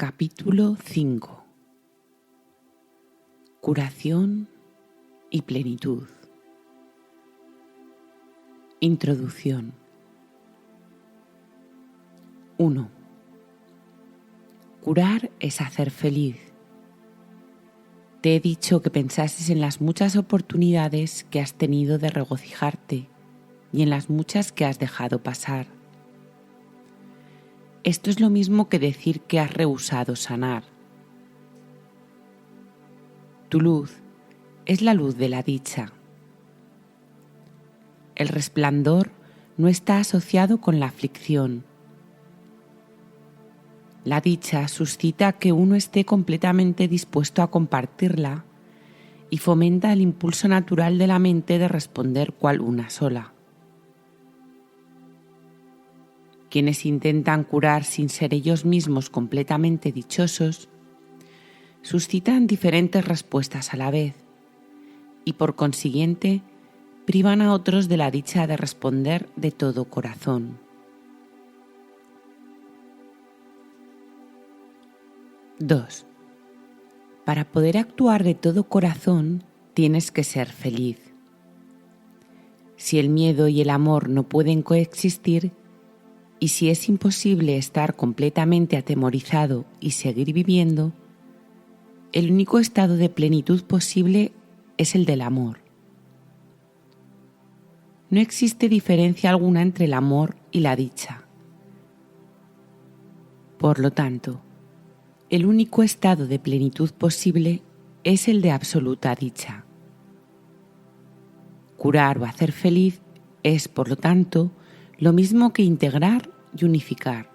Capítulo 5. Curación y plenitud. Introducción. 1. Curar es hacer feliz. Te he dicho que pensases en las muchas oportunidades que has tenido de regocijarte y en las muchas que has dejado pasar. Esto es lo mismo que decir que has rehusado sanar. Tu luz es la luz de la dicha. El resplandor no está asociado con la aflicción. La dicha suscita que uno esté completamente dispuesto a compartirla y fomenta el impulso natural de la mente de responder cual una sola. Quienes intentan curar sin ser ellos mismos completamente dichosos, suscitan diferentes respuestas a la vez y por consiguiente privan a otros de la dicha de responder de todo corazón. 2. Para poder actuar de todo corazón tienes que ser feliz. Si el miedo y el amor no pueden coexistir, y si es imposible estar completamente atemorizado y seguir viviendo, el único estado de plenitud posible es el del amor. No existe diferencia alguna entre el amor y la dicha. Por lo tanto, el único estado de plenitud posible es el de absoluta dicha. Curar o hacer feliz es, por lo tanto, lo mismo que integrar y unificar.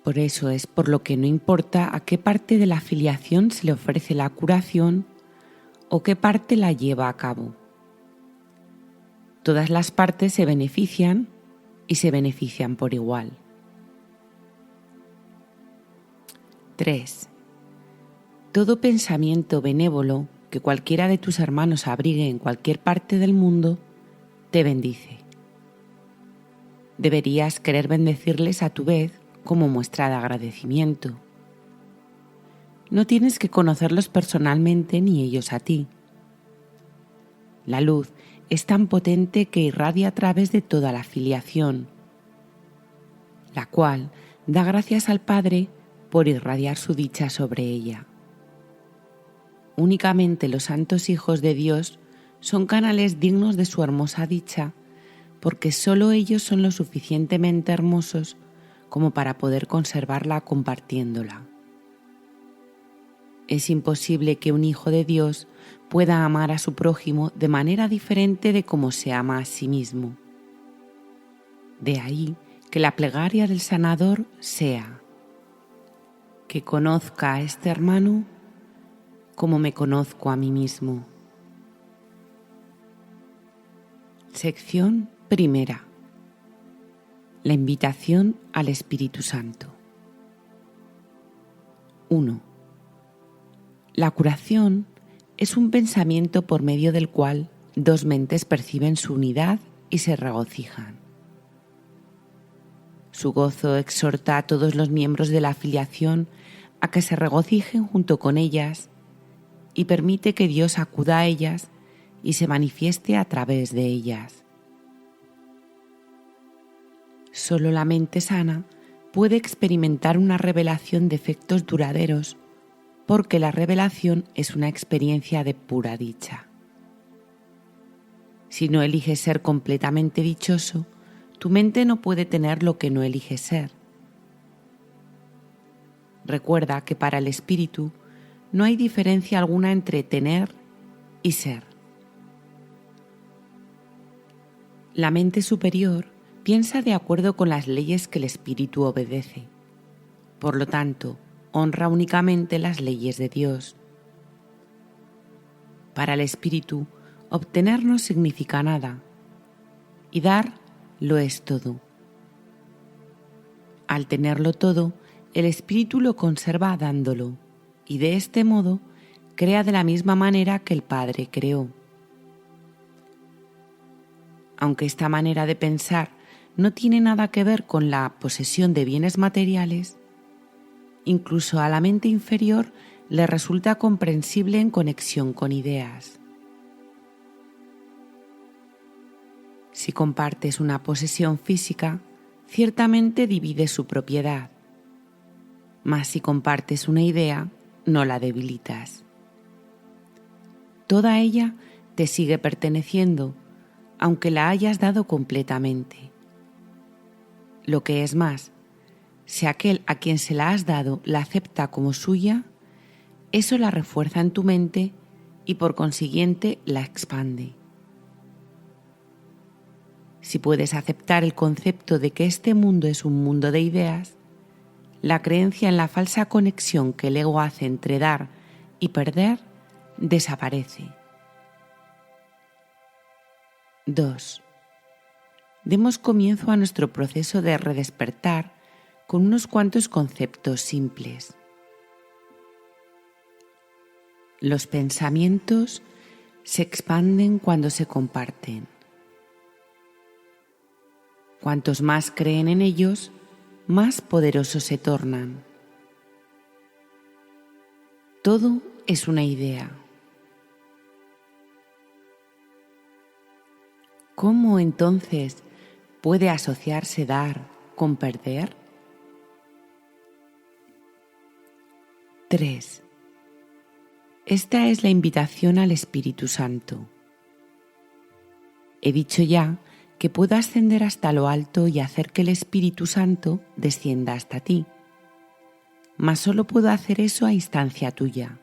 Por eso es por lo que no importa a qué parte de la filiación se le ofrece la curación o qué parte la lleva a cabo. Todas las partes se benefician y se benefician por igual. 3. Todo pensamiento benévolo que cualquiera de tus hermanos abrigue en cualquier parte del mundo te bendice. Deberías querer bendecirles a tu vez como muestra de agradecimiento. No tienes que conocerlos personalmente ni ellos a ti. La luz es tan potente que irradia a través de toda la filiación, la cual da gracias al Padre por irradiar su dicha sobre ella. Únicamente los santos hijos de Dios son canales dignos de su hermosa dicha, porque solo ellos son lo suficientemente hermosos como para poder conservarla compartiéndola. Es imposible que un hijo de Dios pueda amar a su prójimo de manera diferente de como se ama a sí mismo. De ahí que la plegaria del sanador sea: que conozca a este hermano como me conozco a mí mismo. Sección primera. La invitación al Espíritu Santo. 1. La curación es un pensamiento por medio del cual dos mentes perciben su unidad y se regocijan. Su gozo exhorta a todos los miembros de la afiliación a que se regocijen junto con ellas y permite que Dios acuda a ellas y se manifieste a través de ellas. Solo la mente sana puede experimentar una revelación de efectos duraderos, porque la revelación es una experiencia de pura dicha. Si no eliges ser completamente dichoso, tu mente no puede tener lo que no elige ser. Recuerda que para el espíritu no hay diferencia alguna entre tener y ser. La mente superior piensa de acuerdo con las leyes que el espíritu obedece. Por lo tanto, honra únicamente las leyes de Dios. Para el espíritu, obtener no significa nada, y dar lo es todo. Al tenerlo todo, el espíritu lo conserva dándolo, y de este modo crea de la misma manera que el Padre creó. Aunque esta manera de pensar no tiene nada que ver con la posesión de bienes materiales, incluso a la mente inferior le resulta comprensible en conexión con ideas. Si compartes una posesión física, ciertamente divides su propiedad, mas si compartes una idea, no la debilitas. Toda ella te sigue perteneciendo, aunque la hayas dado completamente. Lo que es más, si aquel a quien se la has dado la acepta como suya, eso la refuerza en tu mente y por consiguiente la expande. Si puedes aceptar el concepto de que este mundo es un mundo de ideas, la creencia en la falsa conexión que el ego hace entre dar y perder desaparece. 2. Demos comienzo a nuestro proceso de redespertar con unos cuantos conceptos simples. Los pensamientos se expanden cuando se comparten. Cuantos más creen en ellos, más poderosos se tornan. Todo es una idea. ¿Cómo entonces puede asociarse dar con perder? 3. Esta es la invitación al Espíritu Santo. He dicho ya que puedo ascender hasta lo alto y hacer que el Espíritu Santo descienda hasta ti, mas solo puedo hacer eso a instancia tuya.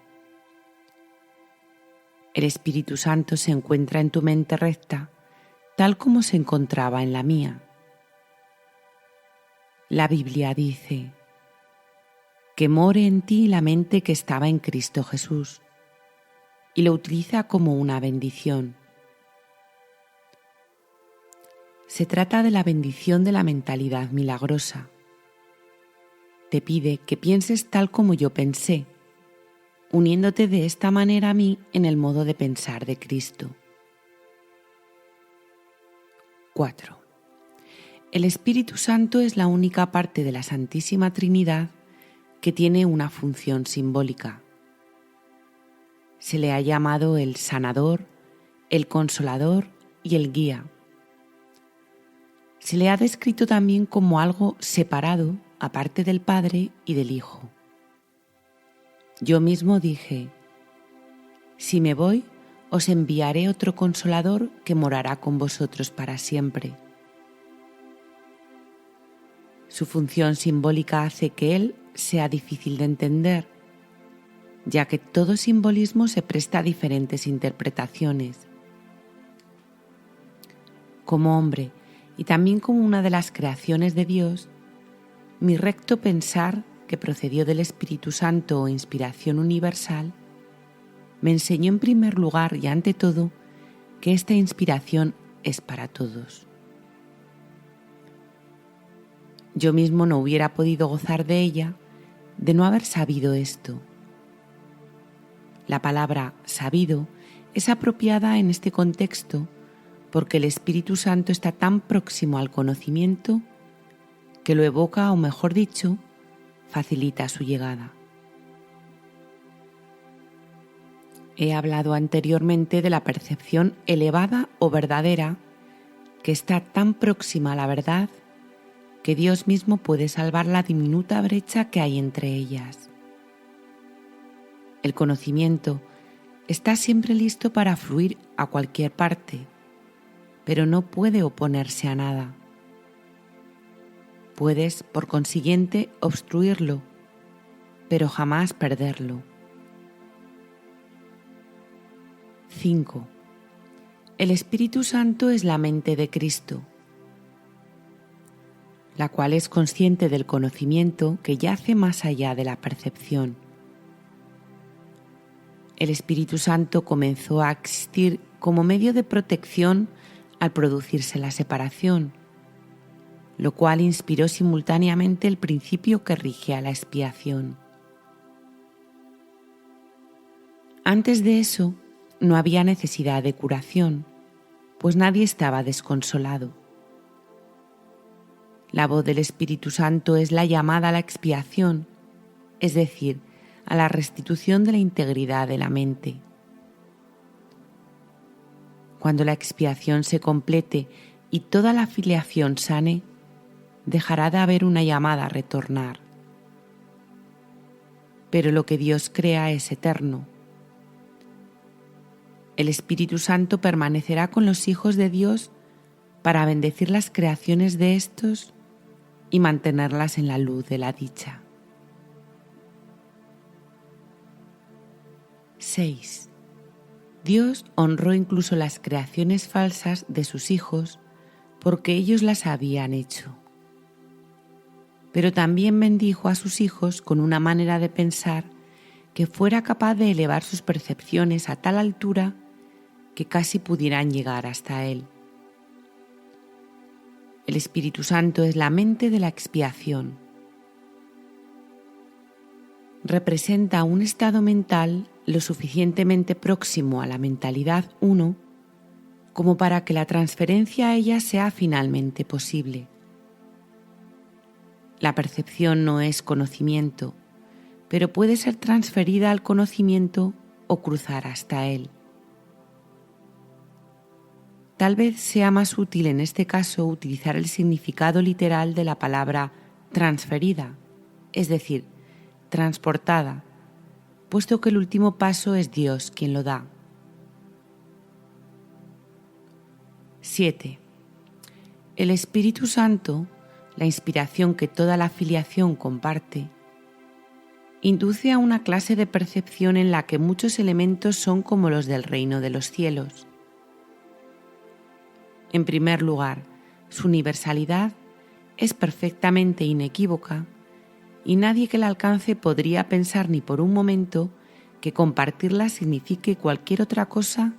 El Espíritu Santo se encuentra en tu mente recta, tal como se encontraba en la mía. La Biblia dice: que more en ti la mente que estaba en Cristo Jesús, y lo utiliza como una bendición. Se trata de la bendición de la mentalidad milagrosa. Te pide que pienses tal como yo pensé, uniéndote de esta manera a mí en el modo de pensar de Cristo. 4. El Espíritu Santo es la única parte de la Santísima Trinidad que tiene una función simbólica. Se le ha llamado el sanador, el consolador y el guía. Se le ha descrito también como algo separado, aparte del Padre y del Hijo. Yo mismo dije: si me voy, os enviaré otro consolador que morará con vosotros para siempre. Su función simbólica hace que Él sea difícil de entender, ya que todo simbolismo se presta a diferentes interpretaciones. Como hombre y también como una de las creaciones de Dios, mi recto pensar, que procedió del Espíritu Santo o inspiración universal, me enseñó en primer lugar y ante todo que esta inspiración es para todos. Yo mismo no hubiera podido gozar de ella de no haber sabido esto. La palabra sabido es apropiada en este contexto porque el Espíritu Santo está tan próximo al conocimiento que lo evoca, o mejor dicho, facilita su llegada. He hablado anteriormente de la percepción elevada o verdadera, que está tan próxima a la verdad que Dios mismo puede salvar la diminuta brecha que hay entre ellas. El conocimiento está siempre listo para fluir a cualquier parte, pero no puede oponerse a nada. Puedes, por consiguiente, obstruirlo, pero jamás perderlo. 5. El Espíritu Santo es la mente de Cristo, la cual es consciente del conocimiento que yace más allá de la percepción. El Espíritu Santo comenzó a existir como medio de protección al producirse la separación, lo cual inspiró simultáneamente el principio que rige a la expiación. Antes de eso, no había necesidad de curación, pues nadie estaba desconsolado. La voz del Espíritu Santo es la llamada a la expiación, es decir, a la restitución de la integridad de la mente. Cuando la expiación se complete y toda la filiación sane, dejará de haber una llamada a retornar. Pero lo que Dios crea es eterno. El Espíritu Santo permanecerá con los hijos de Dios para bendecir las creaciones de éstos y mantenerlas en la luz de la dicha. 6. Dios honró incluso las creaciones falsas de sus hijos porque ellos las habían hecho. Pero también bendijo a sus hijos con una manera de pensar que fuera capaz de elevar sus percepciones a tal altura que casi pudieran llegar hasta Él. El Espíritu Santo es la mente de la expiación. Representa un estado mental lo suficientemente próximo a la mentalidad uno como para que la transferencia a ella sea finalmente posible. La percepción no es conocimiento, pero puede ser transferida al conocimiento o cruzar hasta él. Tal vez sea más útil en este caso utilizar el significado literal de la palabra transferida, es decir, transportada, puesto que el último paso es Dios quien lo da. 7. El Espíritu Santo, la inspiración que toda la filiación comparte, induce a una clase de percepción en la que muchos elementos son como los del reino de los cielos. En primer lugar, su universalidad es perfectamente inequívoca y nadie que la alcance podría pensar ni por un momento que compartirla signifique cualquier otra cosa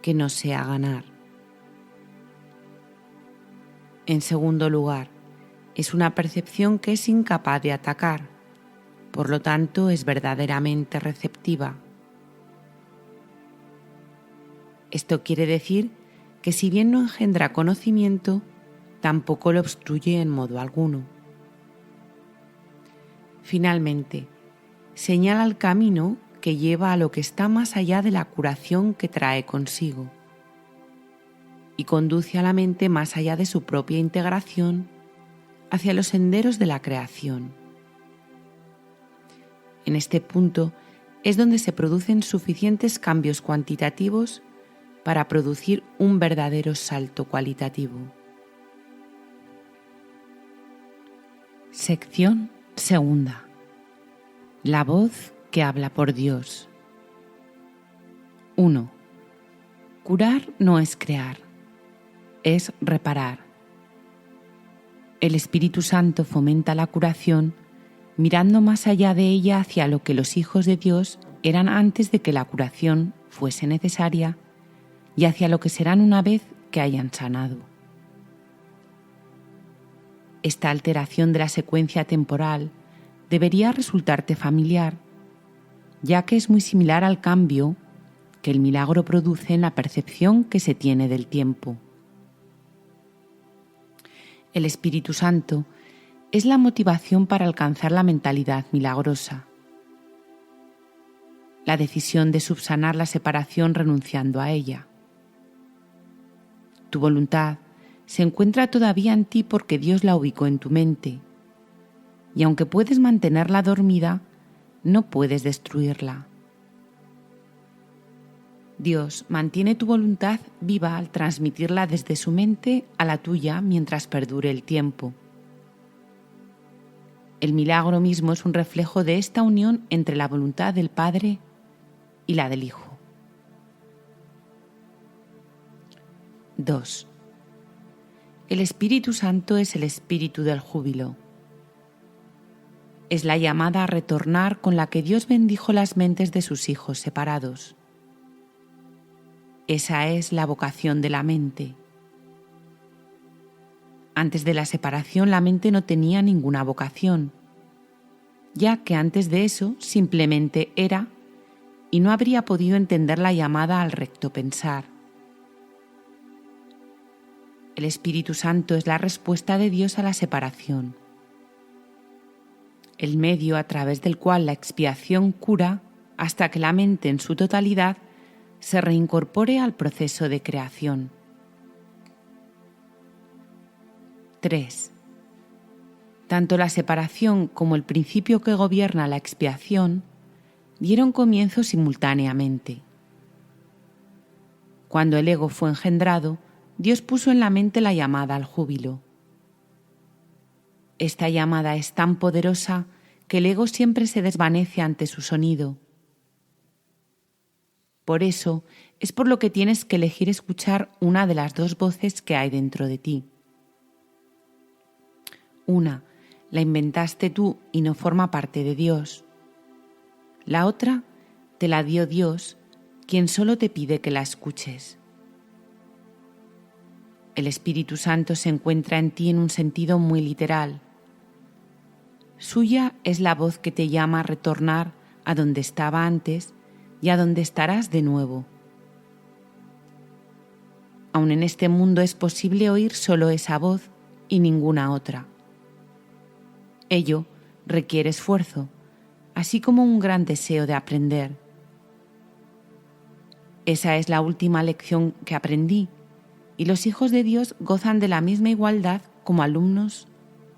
que no sea ganar. En segundo lugar, es una percepción que es incapaz de atacar, por lo tanto es verdaderamente receptiva. Esto quiere decir que si bien no engendra conocimiento, tampoco lo obstruye en modo alguno. Finalmente, señala el camino que lleva a lo que está más allá de la curación que trae consigo y conduce a la mente más allá de su propia integración hacia los senderos de la creación. En este punto es donde se producen suficientes cambios cuantitativos para producir un verdadero salto cualitativo. Sección segunda. La voz que habla por Dios. 1. Curar no es crear, es reparar. El Espíritu Santo fomenta la curación mirando más allá de ella hacia lo que los hijos de Dios eran antes de que la curación fuese necesaria y hacia lo que serán una vez que hayan sanado. Esta alteración de la secuencia temporal debería resultarte familiar, ya que es muy similar al cambio que el milagro produce en la percepción que se tiene del tiempo. El Espíritu Santo es la motivación para alcanzar la mentalidad milagrosa, la decisión de subsanar la separación renunciando a ella. Tu voluntad se encuentra todavía en ti porque Dios la ubicó en tu mente, y aunque puedes mantenerla dormida, no puedes destruirla. Dios mantiene tu voluntad viva al transmitirla desde su mente a la tuya mientras perdure el tiempo. El milagro mismo es un reflejo de esta unión entre la voluntad del Padre y la del Hijo. 2. El Espíritu Santo es el espíritu del júbilo. Es la llamada a retornar con la que Dios bendijo las mentes de sus hijos separados. Esa es la vocación de la mente. Antes de la separación la mente no tenía ninguna vocación, ya que antes de eso simplemente era y no habría podido entender la llamada al recto pensar. El Espíritu Santo es la respuesta de Dios a la separación, el medio a través del cual la expiación cura hasta que la mente en su totalidad se reincorpore al proceso de creación. 3. Tanto la separación como el principio que gobierna la expiación dieron comienzo simultáneamente. Cuando el ego fue engendrado, Dios puso en la mente la llamada al júbilo. Esta llamada es tan poderosa que el ego siempre se desvanece ante su sonido. Por eso es por lo que tienes que elegir escuchar una de las dos voces que hay dentro de ti. Una, la inventaste tú y no forma parte de Dios. La otra, te la dio Dios, quien solo te pide que la escuches. El Espíritu Santo se encuentra en ti en un sentido muy literal. Suya es la voz que te llama a retornar a donde estaba antes y a donde estarás de nuevo. Aun en este mundo es posible oír solo esa voz y ninguna otra. Ello requiere esfuerzo, así como un gran deseo de aprender. Esa es la última lección que aprendí, y los hijos de Dios gozan de la misma igualdad como alumnos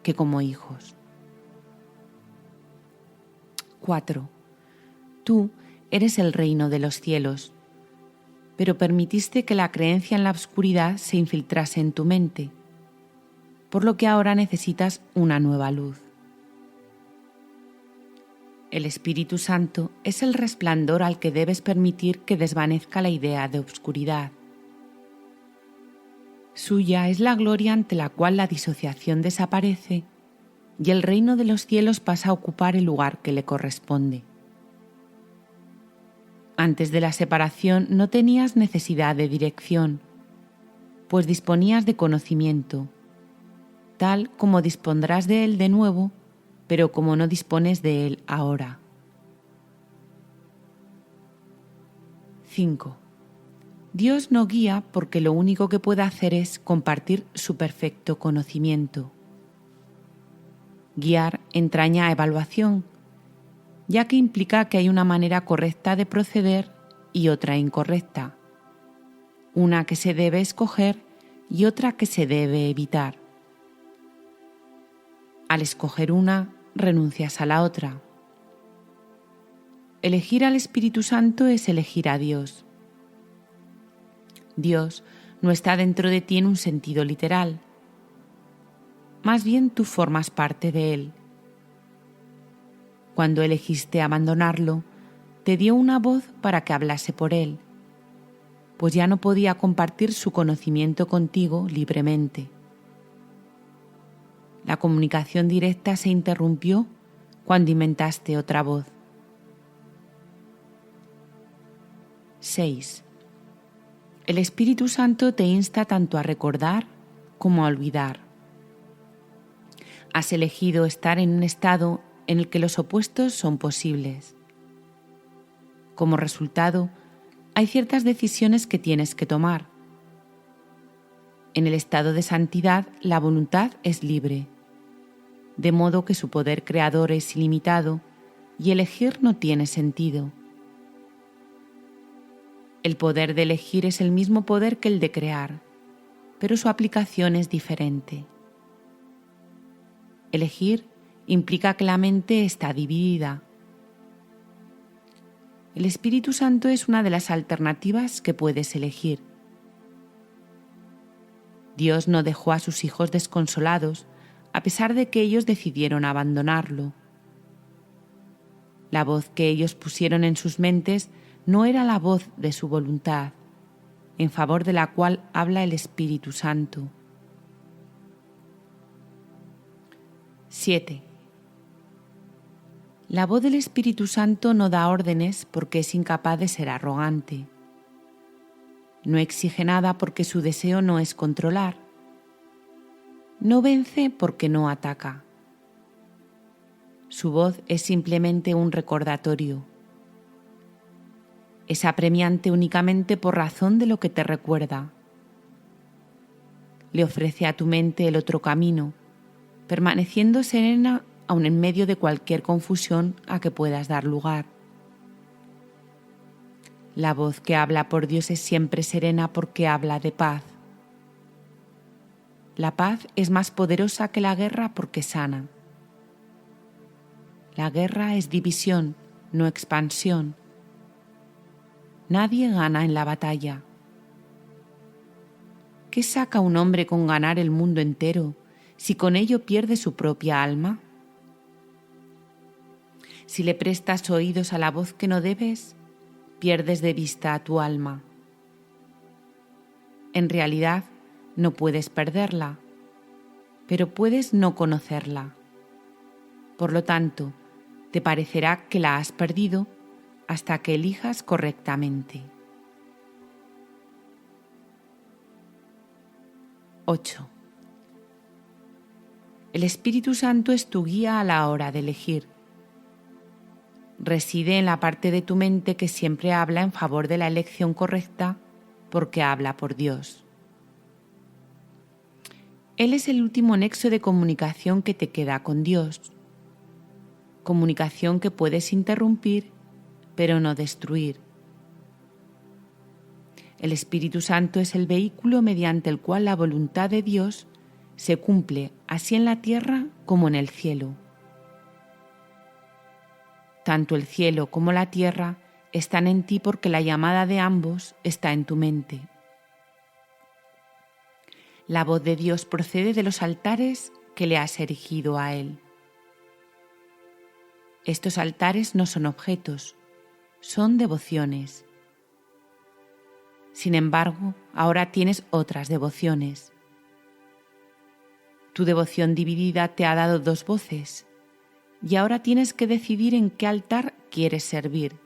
que como hijos. 4. Tú eres el reino de los cielos, pero permitiste que la creencia en la oscuridad se infiltrase en tu mente, por lo que ahora necesitas una nueva luz. El Espíritu Santo es el resplandor al que debes permitir que desvanezca la idea de obscuridad. Suya es la gloria ante la cual la disociación desaparece y el reino de los cielos pasa a ocupar el lugar que le corresponde. Antes de la separación no tenías necesidad de dirección, pues disponías de conocimiento, tal como dispondrás de él de nuevo, pero como no dispones de él ahora. 5. Dios no guía porque lo único que puede hacer es compartir su perfecto conocimiento. Guiar entraña evaluación, ya que implica que hay una manera correcta de proceder y otra incorrecta, una que se debe escoger y otra que se debe evitar. Al escoger una, renuncias a la otra. Elegir al Espíritu Santo es elegir a Dios. Dios no está dentro de ti en un sentido literal. Más bien tú formas parte de Él. Cuando elegiste abandonarlo, te dio una voz para que hablase por Él, pues ya no podía compartir su conocimiento contigo libremente. La comunicación directa se interrumpió cuando inventaste otra voz. 6. El Espíritu Santo te insta tanto a recordar como a olvidar. Has elegido estar en un estado en el que los opuestos son posibles. Como resultado, hay ciertas decisiones que tienes que tomar. En el estado de santidad, la voluntad es libre, de modo que su poder creador es ilimitado y elegir no tiene sentido. El poder de elegir es el mismo poder que el de crear, pero su aplicación es diferente. Elegir implica que la mente está dividida. El Espíritu Santo es una de las alternativas que puedes elegir. Dios no dejó a sus hijos desconsolados, a pesar de que ellos decidieron abandonarlo. La voz que ellos pusieron en sus mentes no era la voz de su voluntad, en favor de la cual habla el Espíritu Santo. 7. La voz del Espíritu Santo no da órdenes porque es incapaz de ser arrogante. No exige nada porque su deseo no es controlar. No vence porque no ataca. Su voz es simplemente un recordatorio. Es apremiante únicamente por razón de lo que te recuerda. le ofrece a tu mente el otro camino, permaneciendo serena aun en medio de cualquier confusión a que puedas dar lugar. La voz que habla por Dios es siempre serena porque habla de paz. La paz es más poderosa que la guerra porque sana. La guerra es división, no expansión. Nadie gana en la batalla. ¿Qué saca un hombre con ganar el mundo entero si con ello pierde su propia alma? Si le prestas oídos a la voz que no debes, pierdes de vista a tu alma. En realidad, no puedes perderla, pero puedes no conocerla. Por lo tanto, te parecerá que la has perdido hasta que elijas correctamente. 8. El Espíritu Santo es tu guía a la hora de elegir. Reside en la parte de tu mente que siempre habla en favor de la elección correcta porque habla por Dios. Él es el último nexo de comunicación que te queda con Dios. Comunicación que puedes interrumpir, pero no destruir. El Espíritu Santo es el vehículo mediante el cual la voluntad de Dios se cumple así en la tierra como en el cielo. Tanto el cielo como la tierra están en ti porque la llamada de ambos está en tu mente. La voz de Dios procede de los altares que le has erigido a Él. Estos altares no son objetos, son devociones. Sin embargo, ahora tienes otras devociones. Tu devoción dividida te ha dado 2 voces, y ahora tienes que decidir en qué altar quieres servir.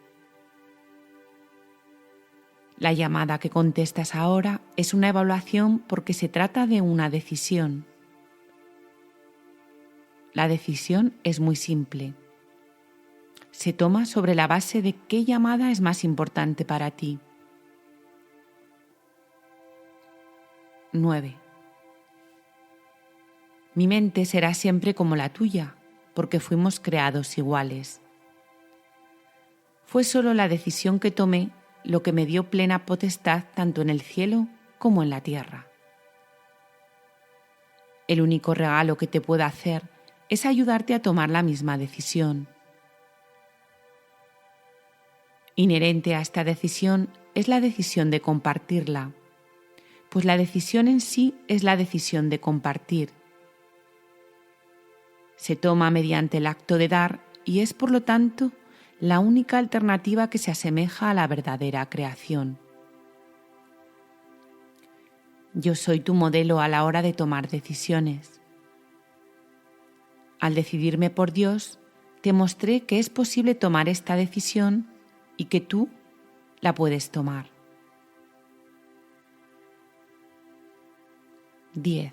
La llamada que contestas ahora es una evaluación porque se trata de una decisión. La decisión es muy simple. Se toma sobre la base de qué llamada es más importante para ti. 9. Mi mente será siempre como la tuya, porque fuimos creados iguales. Fue solo la decisión que tomé lo que me dio plena potestad tanto en el cielo como en la tierra. El único regalo que te puedo hacer es ayudarte a tomar la misma decisión. Inherente a esta decisión es la decisión de compartirla, pues la decisión en sí es la decisión de compartir. Se toma mediante el acto de dar y es, por lo tanto, la única alternativa que se asemeja a la verdadera creación. Yo soy tu modelo a la hora de tomar decisiones. Al decidirme por Dios, te mostré que es posible tomar esta decisión y que tú la puedes tomar. 10.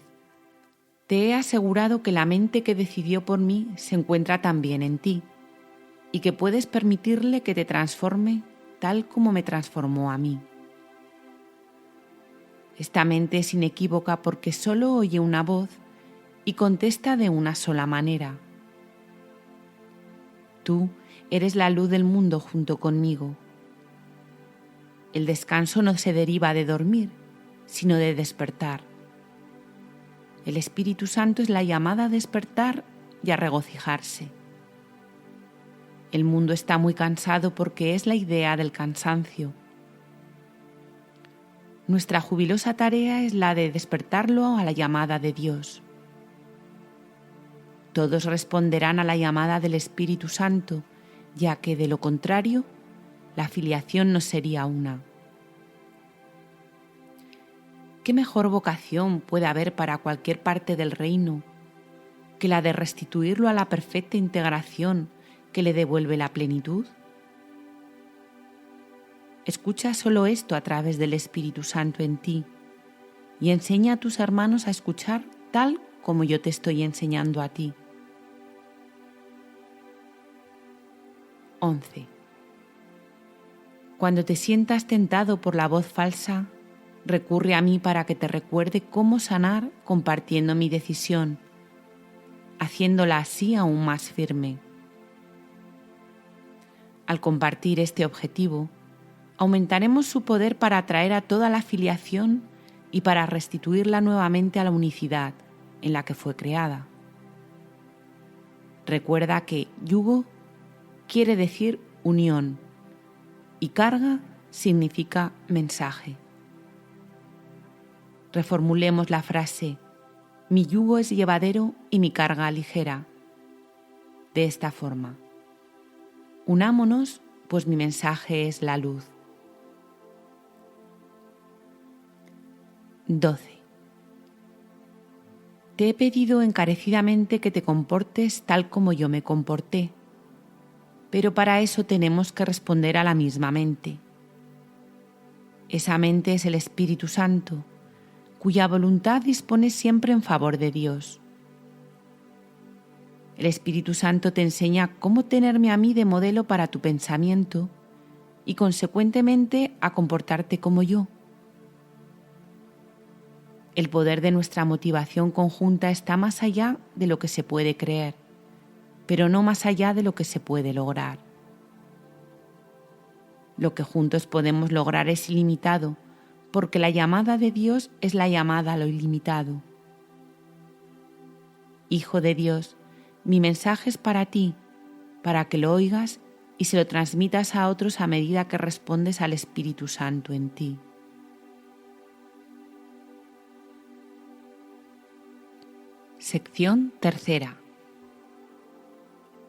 Te he asegurado que la mente que decidió por mí se encuentra también en ti y que puedes permitirle que te transforme tal como me transformó a mí. Esta mente es inequívoca porque solo oye una voz y contesta de una sola manera. Tú eres la luz del mundo junto conmigo. El descanso no se deriva de dormir, sino de despertar. El Espíritu Santo es la llamada a despertar y a regocijarse. El mundo está muy cansado porque es la idea del cansancio. Nuestra jubilosa tarea es la de despertarlo a la llamada de Dios. Todos responderán a la llamada del Espíritu Santo, ya que de lo contrario, la filiación no sería una. ¿Qué mejor vocación puede haber para cualquier parte del reino que la de restituirlo a la perfecta integración que le devuelve la plenitud? Escucha solo esto a través del Espíritu Santo en ti y enseña a tus hermanos a escuchar tal como yo te estoy enseñando a ti. 11. Cuando te sientas tentado por la voz falsa, recurre a mí para que te recuerde cómo sanar compartiendo mi decisión, haciéndola así aún más firme. Al compartir este objetivo, aumentaremos su poder para atraer a toda la filiación y para restituirla nuevamente a la unicidad en la que fue creada. Recuerda que yugo quiere decir unión y carga significa mensaje. Reformulemos la frase: mi yugo es llevadero y mi carga ligera. De esta forma: unámonos, pues mi mensaje es la luz. 12. Te he pedido encarecidamente que te comportes tal como yo me comporté, pero para eso tenemos que responder a la misma mente. Esa mente es el Espíritu Santo, cuya voluntad dispone siempre en favor de Dios. El Espíritu Santo te enseña cómo tenerme a mí de modelo para tu pensamiento y, consecuentemente, a comportarte como yo. El poder de nuestra motivación conjunta está más allá de lo que se puede creer, pero no más allá de lo que se puede lograr. Lo que juntos podemos lograr es ilimitado, porque la llamada de Dios es la llamada a lo ilimitado. Hijo de Dios, mi mensaje es para ti, para que lo oigas y se lo transmitas a otros a medida que respondes al Espíritu Santo en ti. Sección tercera.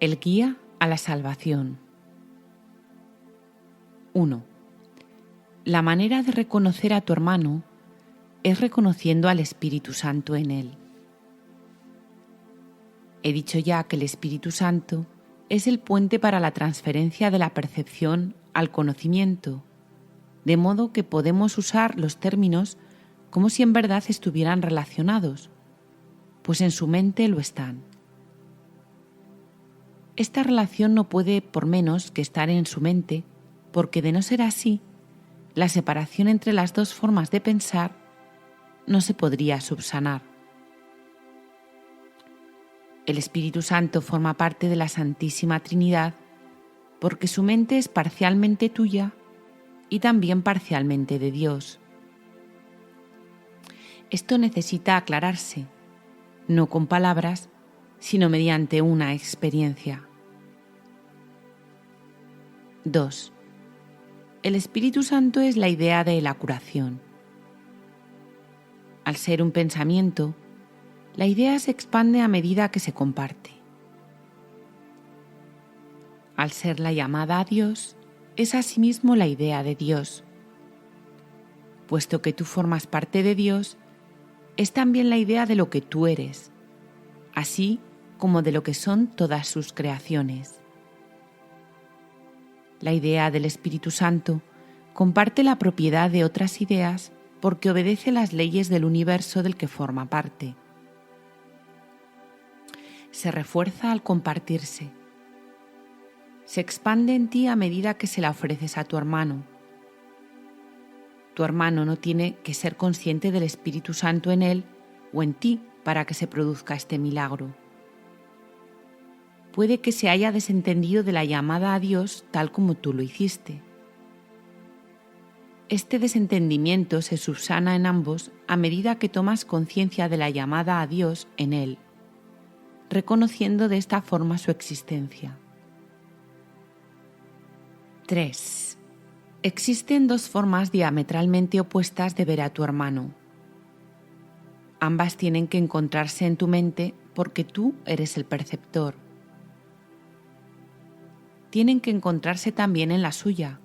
El guía a la salvación. 1. La manera de reconocer a tu hermano es reconociendo al Espíritu Santo en él. He dicho ya que el Espíritu Santo es el puente para la transferencia de la percepción al conocimiento, de modo que podemos usar los términos como si en verdad estuvieran relacionados, pues en su mente lo están. Esta relación no puede por menos que estar en su mente, porque de no ser así, la separación entre las dos formas de pensar no se podría subsanar. El Espíritu Santo forma parte de la Santísima Trinidad porque su mente es parcialmente tuya y también parcialmente de Dios. Esto necesita aclararse, no con palabras, sino mediante una experiencia. 2. El Espíritu Santo es la idea de la curación. Al ser un pensamiento, la idea se expande a medida que se comparte. Al ser la llamada a Dios, es asimismo la idea de Dios. Puesto que tú formas parte de Dios, es también la idea de lo que tú eres, así como de lo que son todas sus creaciones. La idea del Espíritu Santo comparte la propiedad de otras ideas porque obedece las leyes del universo del que forma parte. Se refuerza al compartirse. Se expande en ti a medida que se la ofreces a tu hermano. Tu hermano no tiene que ser consciente del Espíritu Santo en él o en ti para que se produzca este milagro. Puede que se haya desentendido de la llamada a Dios tal como tú lo hiciste. Este desentendimiento se subsana en ambos a medida que tomas conciencia de la llamada a Dios en él, reconociendo de esta forma su existencia. 3. Existen dos formas diametralmente opuestas de ver a tu hermano. Ambas tienen que encontrarse en tu mente porque tú eres el perceptor. Tienen que encontrarse también en la suya,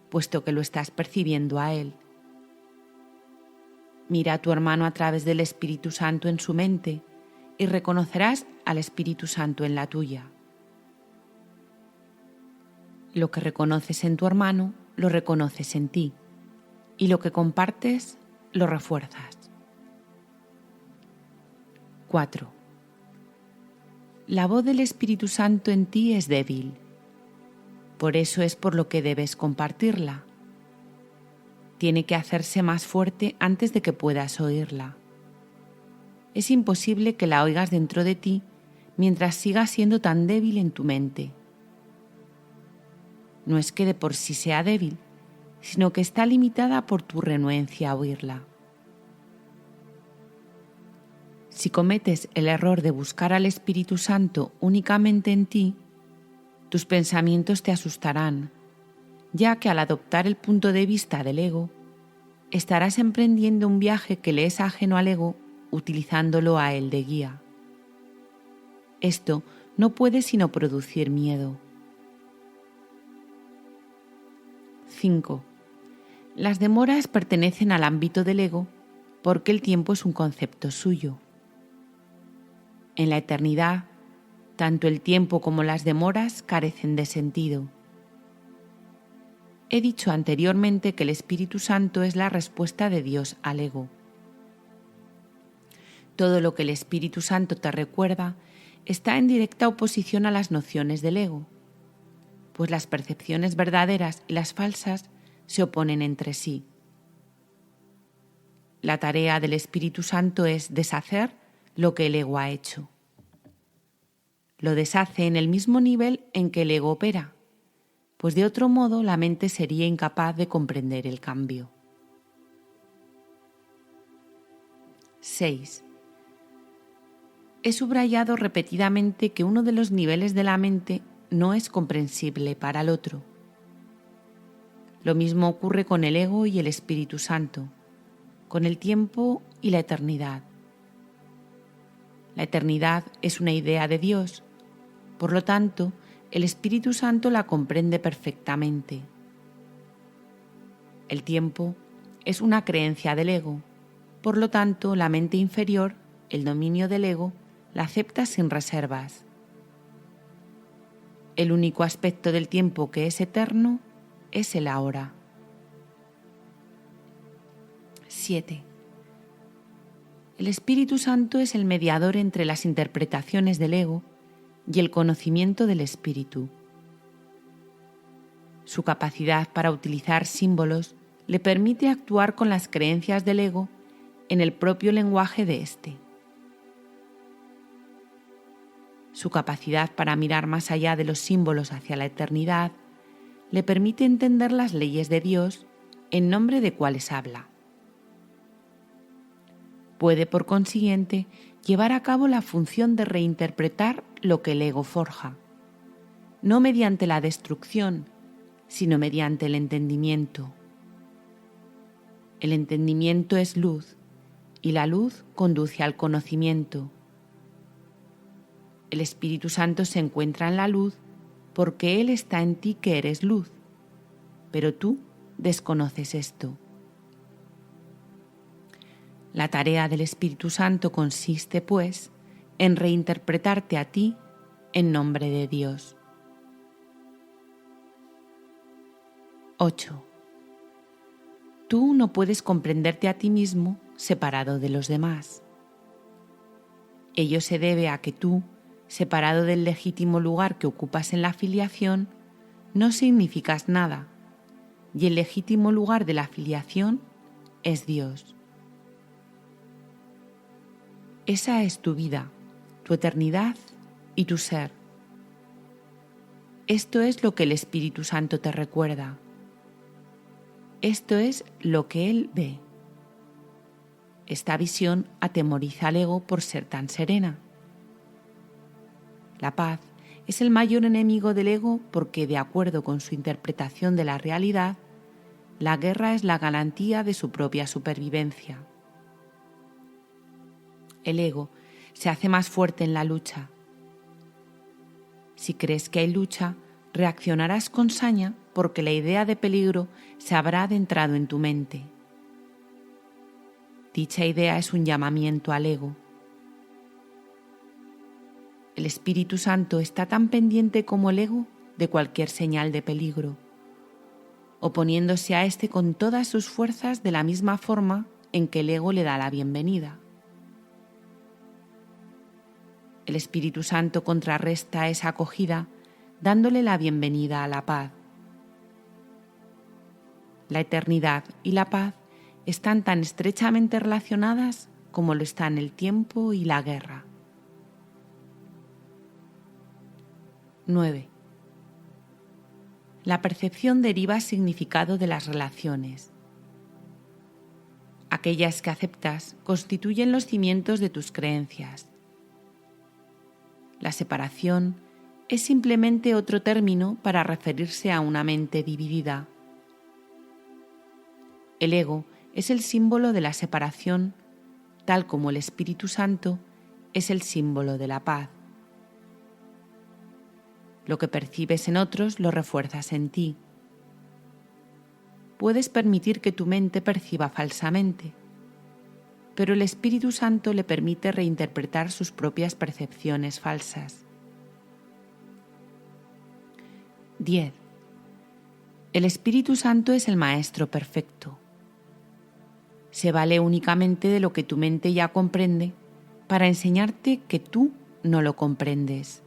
puesto que lo estás percibiendo a él. Mira a tu hermano a través del Espíritu Santo en su mente y reconocerás al Espíritu Santo en la tuya. Lo que reconoces en tu hermano, lo reconoces en ti, y lo que compartes, lo refuerzas. 4. La voz del Espíritu Santo en ti es débil. Por eso es por lo que debes compartirla. tiene que hacerse más fuerte antes de que puedas oírla. Es imposible que la oigas dentro de ti mientras sigas siendo tan débil en tu mente. No es que de por sí sea débil, sino que está limitada por tu renuencia a oírla. Si cometes el error de buscar al Espíritu Santo únicamente en ti, tus pensamientos te asustarán, ya que al adoptar el punto de vista del ego, estarás emprendiendo un viaje que le es ajeno al ego utilizándolo a él de guía. Esto no puede sino producir miedo. 5. Las demoras pertenecen al ámbito del ego porque el tiempo es un concepto suyo. En la eternidad, tanto el tiempo como las demoras carecen de sentido. He dicho anteriormente que el Espíritu Santo es la respuesta de Dios al ego. Todo lo que el Espíritu Santo te recuerda está en directa oposición a las nociones del ego, pues las percepciones verdaderas y las falsas se oponen entre sí. La tarea del Espíritu Santo es deshacer lo que el ego ha hecho. Lo deshace en el mismo nivel en que el ego opera, pues de otro modo la mente sería incapaz de comprender el cambio. 6. He subrayado repetidamente que uno de los niveles de la mente no es comprensible para el otro. Lo mismo ocurre con el ego y el Espíritu Santo, con el tiempo y la eternidad. La eternidad es una idea de Dios, por lo tanto, el Espíritu Santo la comprende perfectamente. El tiempo es una creencia del ego, por lo tanto, la mente inferior, el dominio del ego, la acepta sin reservas. El único aspecto del tiempo que es eterno es el ahora. 7. El Espíritu Santo es el mediador entre las interpretaciones del ego y el conocimiento del Espíritu. Su capacidad para utilizar símbolos le permite actuar con las creencias del ego en el propio lenguaje de éste. Su capacidad para mirar más allá de los símbolos hacia la eternidad le permite entender las leyes de Dios en nombre de cuales habla. Puede, por consiguiente, llevar a cabo la función de reinterpretar lo que el ego forja, no mediante la destrucción, sino mediante el entendimiento. El entendimiento es luz, y la luz conduce al conocimiento. El Espíritu Santo se encuentra en la luz porque Él está en ti que eres luz, pero tú desconoces esto. La tarea del Espíritu Santo consiste, pues, en reinterpretarte a ti en nombre de Dios. 8. Tú no puedes comprenderte a ti mismo separado de los demás. Ello se debe a que tú, separado del legítimo lugar que ocupas en la filiación, no significas nada, y el legítimo lugar de la filiación es Dios. Esa es tu vida, tu eternidad y tu ser. Esto es lo que el Espíritu Santo te recuerda. Esto es lo que Él ve. Esta visión atemoriza al ego por ser tan serena. La paz es el mayor enemigo del ego porque, de acuerdo con su interpretación de la realidad, la guerra es la garantía de su propia supervivencia. El ego se hace más fuerte en la lucha. Si crees que hay lucha, reaccionarás con saña porque la idea de peligro se habrá adentrado en tu mente. Dicha idea es un llamamiento al ego. El Espíritu Santo está tan pendiente como el ego de cualquier señal de peligro, oponiéndose a éste con todas sus fuerzas de la misma forma en que el ego le da la bienvenida. El Espíritu Santo contrarresta esa acogida dándole la bienvenida a la paz. la eternidad y la paz están tan estrechamente relacionadas como lo están el tiempo y la guerra. 9. La percepción deriva significado de las relaciones. Aquellas que aceptas constituyen los cimientos de tus creencias. La separación es simplemente otro término para referirse a una mente dividida. El ego es el símbolo de la separación, tal como el Espíritu Santo es el símbolo de la paz. Lo que percibes en otros lo refuerzas en ti. Puedes permitir que tu mente perciba falsamente, pero el Espíritu Santo le permite reinterpretar sus propias percepciones falsas. 10. El Espíritu Santo es el Maestro perfecto. Se vale únicamente de lo que tu mente ya comprende para enseñarte que tú no lo comprendes.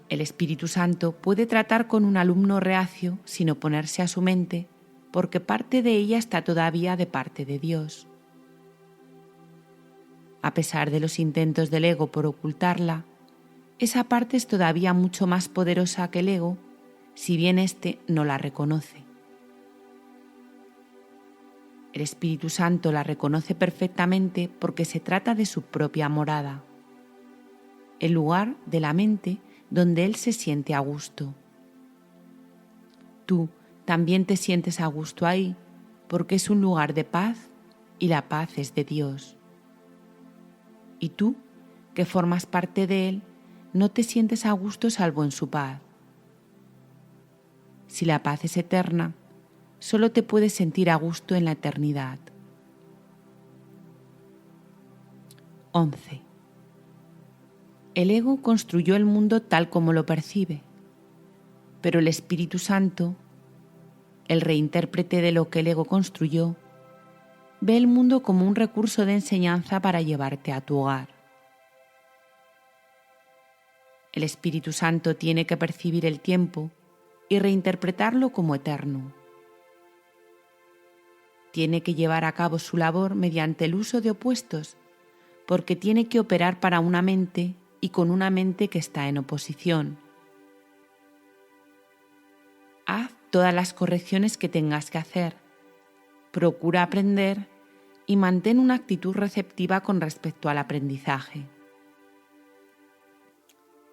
El Espíritu Santo puede tratar con un alumno reacio sin oponerse a su mente, porque parte de ella está todavía de parte de Dios. A pesar de los intentos del ego por ocultarla, esa parte es todavía mucho más poderosa que el ego, si bien éste no la reconoce. El Espíritu Santo la reconoce perfectamente porque se trata de su propia morada, el lugar de la mente donde Él se siente a gusto. Tú también te sientes a gusto ahí porque es un lugar de paz y la paz es de Dios. Y tú, que formas parte de Él, no te sientes a gusto salvo en su paz. Si la paz es eterna, solo te puedes sentir a gusto en la eternidad. 11. El ego construyó el mundo tal como lo percibe, pero el Espíritu Santo, el reintérprete de lo que el ego construyó, ve el mundo como un recurso de enseñanza para llevarte a tu hogar. El Espíritu Santo tiene que percibir el tiempo y reinterpretarlo como eterno. Tiene que llevar a cabo su labor mediante el uso de opuestos, porque tiene que operar para una mente y con una mente que está en oposición. Haz todas las correcciones que tengas que hacer, procura aprender y mantén una actitud receptiva con respecto al aprendizaje.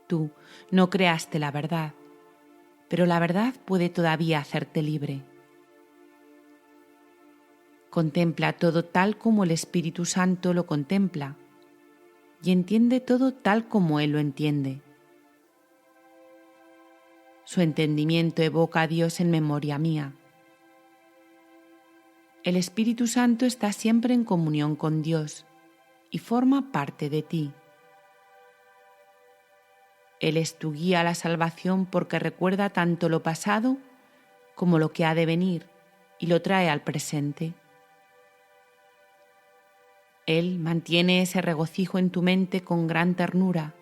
Tú no creaste la verdad, pero la verdad puede todavía hacerte libre. Contempla todo tal como el Espíritu Santo lo contempla y entiende todo tal como Él lo entiende. Su entendimiento evoca a Dios en memoria mía. El Espíritu Santo está siempre en comunión con Dios y forma parte de ti. Él es tu guía a la salvación porque recuerda tanto lo pasado como lo que ha de venir y lo trae al presente. Él mantiene ese regocijo en tu mente con gran ternura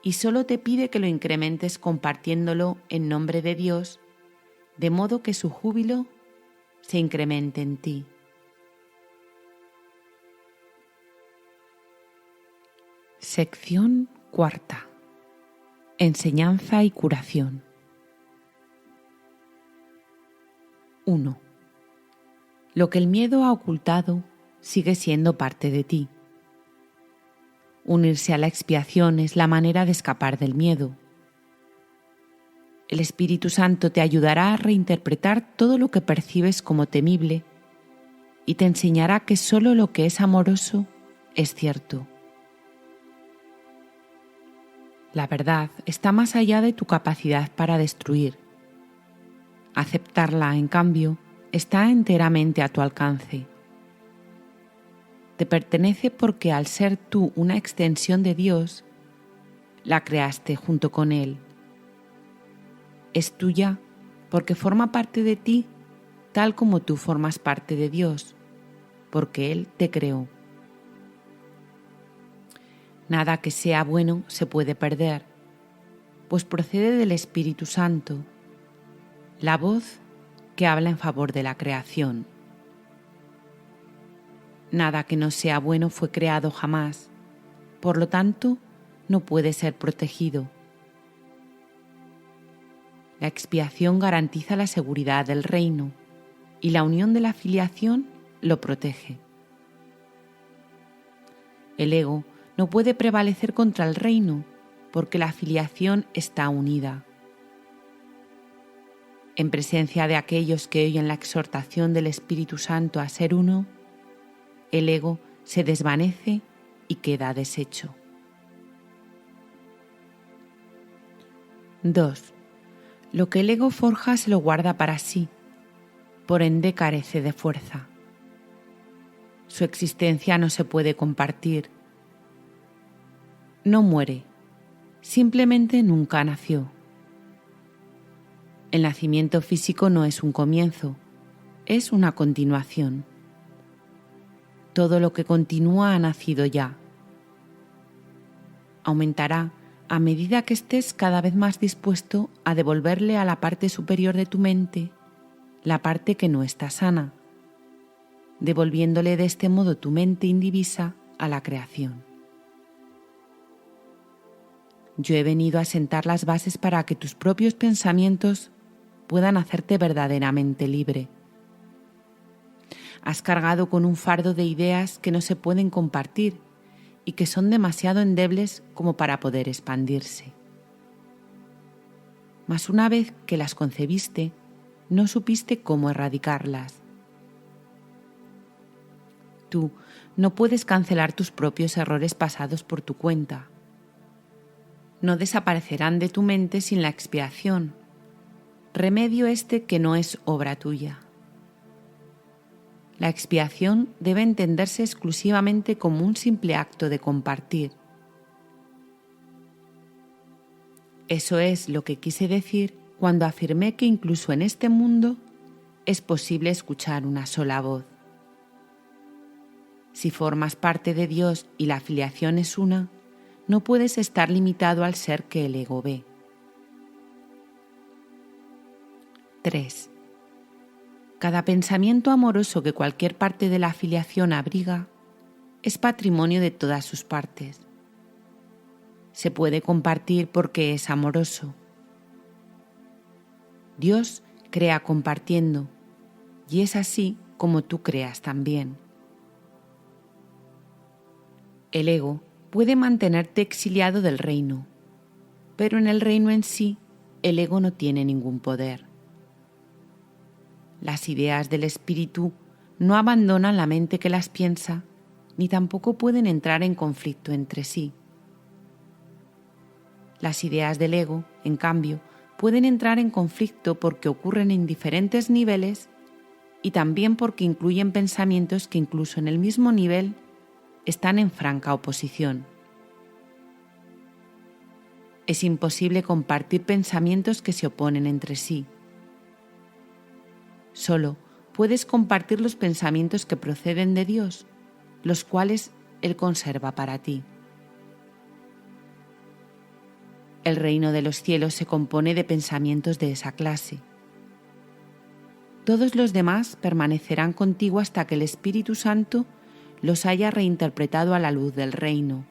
y solo te pide que lo incrementes compartiéndolo en nombre de Dios, de modo que su júbilo se incremente en ti. Sección cuarta. Enseñanza y curación. 1. Lo que el miedo ha ocultado sigue siendo parte de ti. Unirse a la expiación es la manera de escapar del miedo. El Espíritu Santo te ayudará a reinterpretar todo lo que percibes como temible y te enseñará que solo lo que es amoroso es cierto. La verdad está más allá de tu capacidad para destruir. Aceptarla, en cambio, está enteramente a tu alcance. Te pertenece porque al ser tú una extensión de Dios, la creaste junto con Él. Es tuya porque forma parte de ti tal como tú formas parte de Dios, porque Él te creó. Nada que sea bueno se puede perder, pues procede del Espíritu Santo, la voz que habla en favor de la creación. Nada que no sea bueno fue creado jamás, por lo tanto, no puede ser protegido. La expiación garantiza la seguridad del reino y la unión de la filiación lo protege. El ego no puede prevalecer contra el reino porque la filiación está unida. En presencia de aquellos que oyen la exhortación del Espíritu Santo a ser uno, el ego se desvanece y queda deshecho. 2. Lo que el ego forja se lo guarda para sí, por ende carece de fuerza. Su existencia no se puede compartir. No muere, simplemente nunca nació. El nacimiento físico no es un comienzo, es una continuación. Todo lo que continúa ha nacido ya. Aumentará a medida que estés cada vez más dispuesto a devolverle a la parte superior de tu mente la parte que no está sana, devolviéndole de este modo tu mente indivisa a la creación. Yo he venido a sentar las bases para que tus propios pensamientos puedan hacerte verdaderamente libre. Has cargado con un fardo de ideas que no se pueden compartir y que son demasiado endebles como para poder expandirse. Mas una vez que las concebiste, no supiste cómo erradicarlas. Tú no puedes cancelar tus propios errores pasados por tu cuenta. No desaparecerán de tu mente sin la expiación, remedio este que no es obra tuya. La expiación debe entenderse exclusivamente como un simple acto de compartir. Eso es lo que quise decir cuando afirmé que incluso en este mundo es posible escuchar una sola voz. Si formas parte de Dios y la filiación es una, no puedes estar limitado al ser que el ego ve. 3. Cada pensamiento amoroso que cualquier parte de la afiliación abriga es patrimonio de todas sus partes. Se puede compartir porque es amoroso. Dios crea compartiendo, y es así como tú creas también. El ego puede mantenerte exiliado del reino, pero en el reino en sí, el ego no tiene ningún poder. Las ideas del espíritu no abandonan la mente que las piensa, ni tampoco pueden entrar en conflicto entre sí. Las ideas del ego, en cambio, pueden entrar en conflicto porque ocurren en diferentes niveles y también porque incluyen pensamientos que incluso en el mismo nivel están en franca oposición. Es imposible compartir pensamientos que se oponen entre sí. Solo puedes compartir los pensamientos que proceden de Dios, los cuales Él conserva para ti. El reino de los cielos se compone de pensamientos de esa clase. Todos los demás permanecerán contigo hasta que el Espíritu Santo los haya reinterpretado a la luz del reino,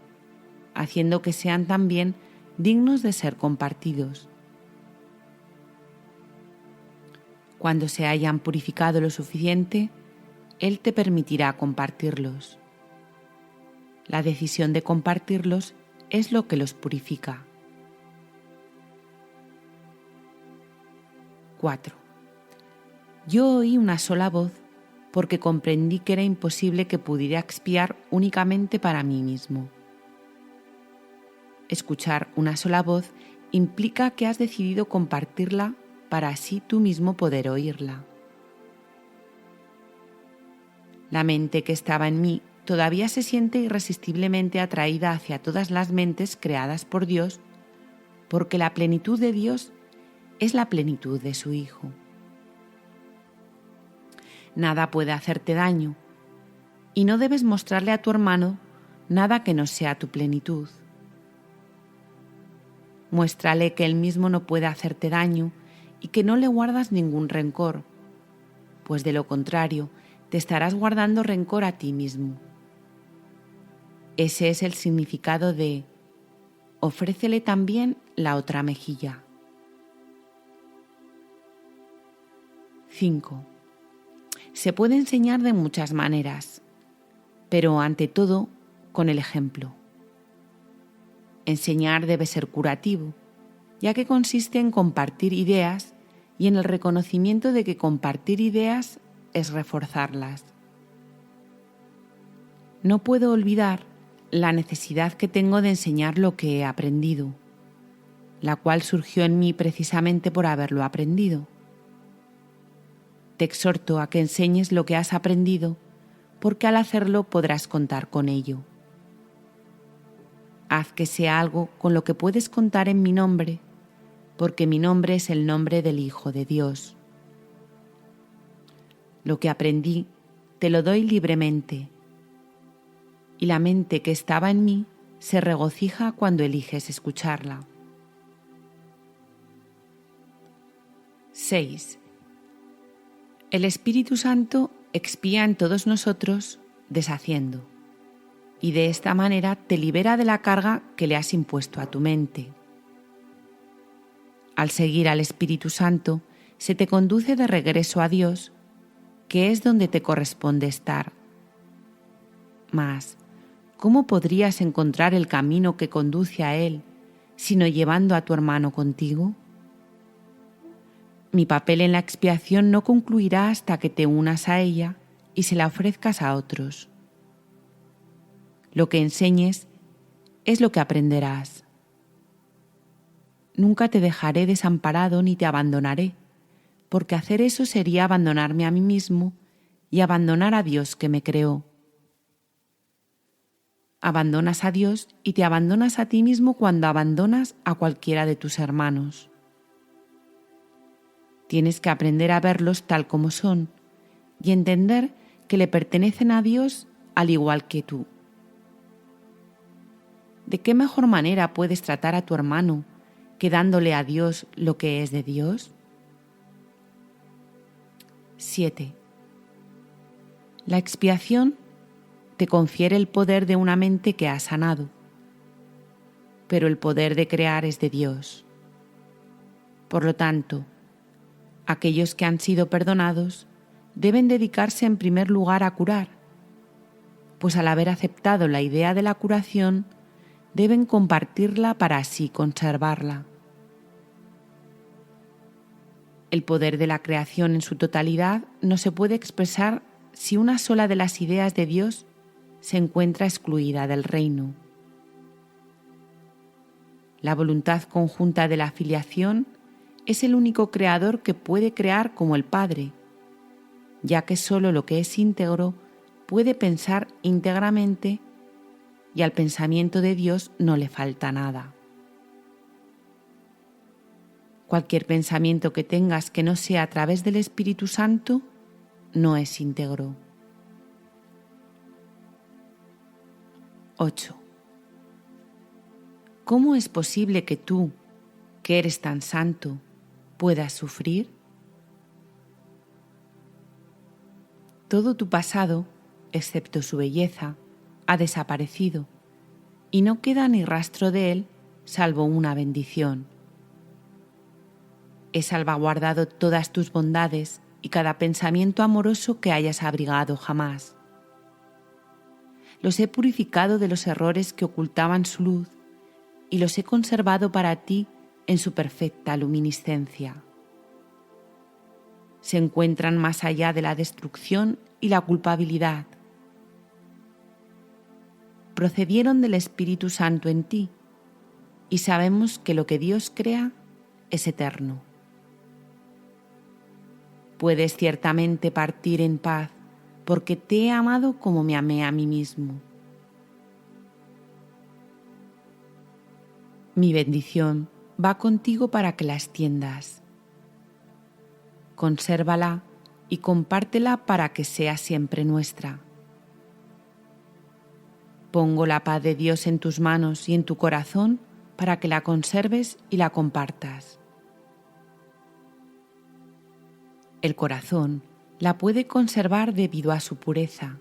haciendo que sean también dignos de ser compartidos. Cuando se hayan purificado lo suficiente, Él te permitirá compartirlos. La decisión de compartirlos es lo que los purifica. 4. Yo oí una sola voz porque comprendí que era imposible que pudiera expiar únicamente para mí mismo. Escuchar una sola voz implica que has decidido compartirla para así tú mismo poder oírla. La mente que estaba en mí todavía se siente irresistiblemente atraída hacia todas las mentes creadas por Dios, porque la plenitud de Dios es la plenitud de su Hijo. Nada puede hacerte daño, y no debes mostrarle a tu hermano nada que no sea tu plenitud. Muéstrale que él mismo no puede hacerte daño y que no le guardas ningún rencor, pues de lo contrario te estarás guardando rencor a ti mismo. Ese es el significado de ofrécele también la otra mejilla. 5. Se puede enseñar de muchas maneras, pero ante todo con el ejemplo. Enseñar debe ser curativo, ya que consiste en compartir ideas y en el reconocimiento de que compartir ideas es reforzarlas. No puedo olvidar la necesidad que tengo de enseñar lo que he aprendido, la cual surgió en mí precisamente por haberlo aprendido. Te exhorto a que enseñes lo que has aprendido, porque al hacerlo podrás contar con ello. Haz que sea algo con lo que puedes contar en mi nombre, porque mi nombre es el nombre del Hijo de Dios. Lo que aprendí te lo doy libremente, y la mente que estaba en mí se regocija cuando eliges escucharla. 6. El Espíritu Santo expía en todos nosotros deshaciendo, y de esta manera te libera de la carga que le has impuesto a tu mente. Al seguir al Espíritu Santo, se te conduce de regreso a Dios, que es donde te corresponde estar. Mas, ¿cómo podrías encontrar el camino que conduce a Él, sino llevando a tu hermano contigo? Mi papel en la expiación no concluirá hasta que te unas a ella y se la ofrezcas a otros. Lo que enseñes es lo que aprenderás. Nunca te dejaré desamparado ni te abandonaré, porque hacer eso sería abandonarme a mí mismo y abandonar a Dios que me creó. Abandonas a Dios y te abandonas a ti mismo cuando abandonas a cualquiera de tus hermanos. Tienes que aprender a verlos tal como son y entender que le pertenecen a Dios al igual que tú. ¿De qué mejor manera puedes tratar a tu hermano que dándole a Dios lo que es de Dios? 7. La expiación te confiere el poder de una mente que ha sanado, pero el poder de crear es de Dios. Por lo tanto, aquellos que han sido perdonados deben dedicarse en primer lugar a curar, pues al haber aceptado la idea de la curación, deben compartirla para así conservarla. El poder de la creación en su totalidad no se puede expresar si una sola de las ideas de Dios se encuentra excluida del reino. La voluntad conjunta de la filiación es el único creador que puede crear como el Padre, ya que solo lo que es íntegro puede pensar íntegramente y al pensamiento de Dios no le falta nada. Cualquier pensamiento que tengas que no sea a través del Espíritu Santo no es íntegro. 8. ¿Cómo es posible que tú, que eres tan santo, puedas sufrir? Todo tu pasado, excepto su belleza, ha desaparecido y no queda ni rastro de él salvo una bendición. He salvaguardado todas tus bondades y cada pensamiento amoroso que hayas abrigado jamás. Los he purificado de los errores que ocultaban su luz y los he conservado para ti en su perfecta luminiscencia. Se encuentran más allá de la destrucción y la culpabilidad. Procedieron del Espíritu Santo en ti y sabemos que lo que Dios crea es eterno. Puedes ciertamente partir en paz porque te he amado como me amé a mí mismo. Mi bendición va contigo para que la extiendas. Consérvala y compártela para que sea siempre nuestra. Pongo la paz de Dios en tus manos y en tu corazón para que la conserves y la compartas. El corazón, la puede conservar debido a su pureza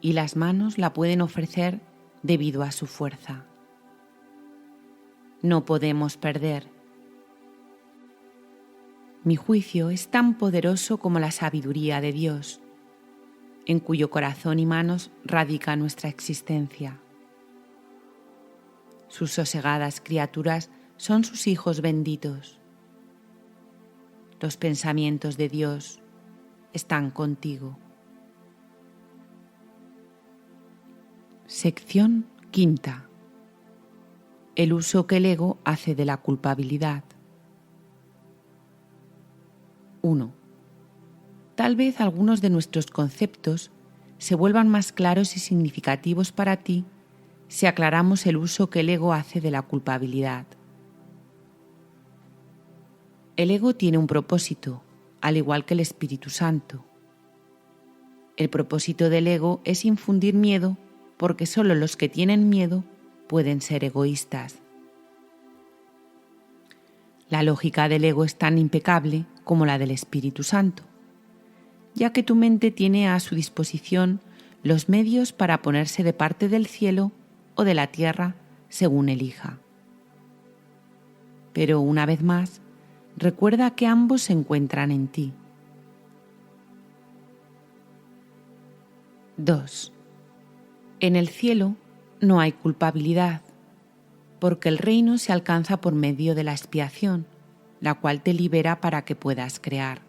y las manos la pueden ofrecer debido a su fuerza. No podemos perder. Mi juicio es tan poderoso como la sabiduría de Dios, en cuyo corazón y manos radica nuestra existencia. Sus sosegadas criaturas son sus hijos benditos. Los pensamientos de Dios están contigo. Sección quinta. El uso que el ego hace de la culpabilidad. 1. Tal vez algunos de nuestros conceptos se vuelvan más claros y significativos para ti si aclaramos el uso que el ego hace de la culpabilidad. El ego tiene un propósito, al igual que el Espíritu Santo. El propósito del ego es infundir miedo porque solo los que tienen miedo pueden ser egoístas. La lógica del ego es tan impecable como la del Espíritu Santo, ya que tu mente tiene a su disposición los medios para ponerse de parte del cielo o de la tierra según elija. Pero una vez más, recuerda que ambos se encuentran en ti. 2. En el cielo no hay culpabilidad, porque el reino se alcanza por medio de la expiación, la cual te libera para que puedas crear.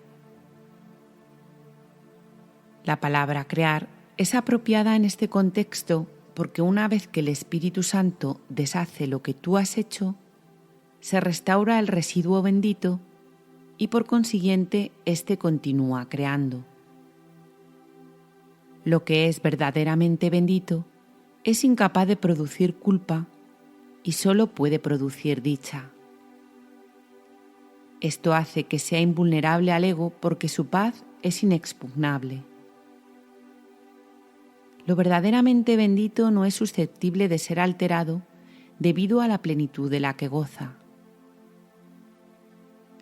La palabra crear es apropiada en este contexto porque una vez que el Espíritu Santo deshace lo que tú has hecho, se restaura el residuo bendito y por consiguiente éste continúa creando. Lo que es verdaderamente bendito es incapaz de producir culpa y solo puede producir dicha. Esto hace que sea invulnerable al ego porque su paz es inexpugnable. Lo verdaderamente bendito no es susceptible de ser alterado debido a la plenitud de la que goza.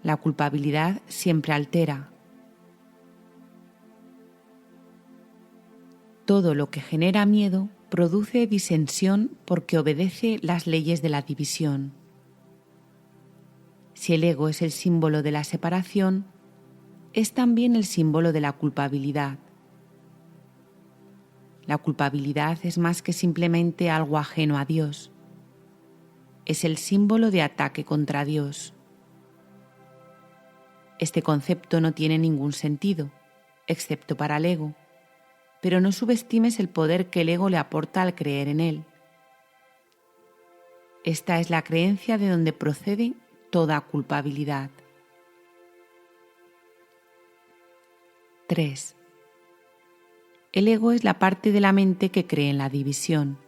La culpabilidad siempre altera. Todo lo que genera miedo produce disensión porque obedece las leyes de la división. Si el ego es el símbolo de la separación, es también el símbolo de la culpabilidad. La culpabilidad es más que simplemente algo ajeno a Dios. Es el símbolo de ataque contra Dios. Este concepto no tiene ningún sentido, excepto para el ego, pero no subestimes el poder que el ego le aporta al creer en él. Esta es la creencia de donde procede toda culpabilidad. 3. El ego es la parte de la mente que cree en la división.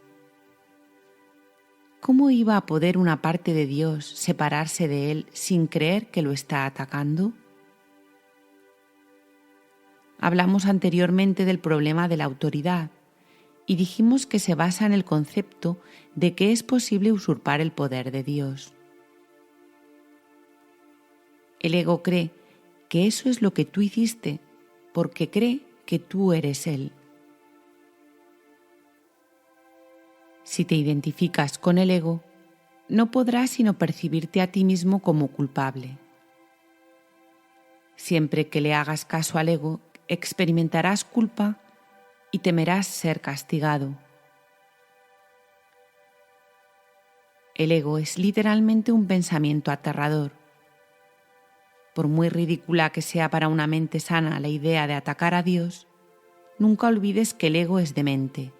¿Cómo iba a poder una parte de Dios separarse de él sin creer que lo está atacando? Hablamos anteriormente del problema de la autoridad y dijimos que se basa en el concepto de que es posible usurpar el poder de Dios. El ego cree que eso es lo que tú hiciste porque cree que tú eres Él. Si te identificas con el ego, no podrás sino percibirte a ti mismo como culpable. Siempre que le hagas caso al ego, experimentarás culpa y temerás ser castigado. El ego es literalmente un pensamiento aterrador. Por muy ridícula que sea para una mente sana la idea de atacar a Dios, nunca olvides que el ego es demente.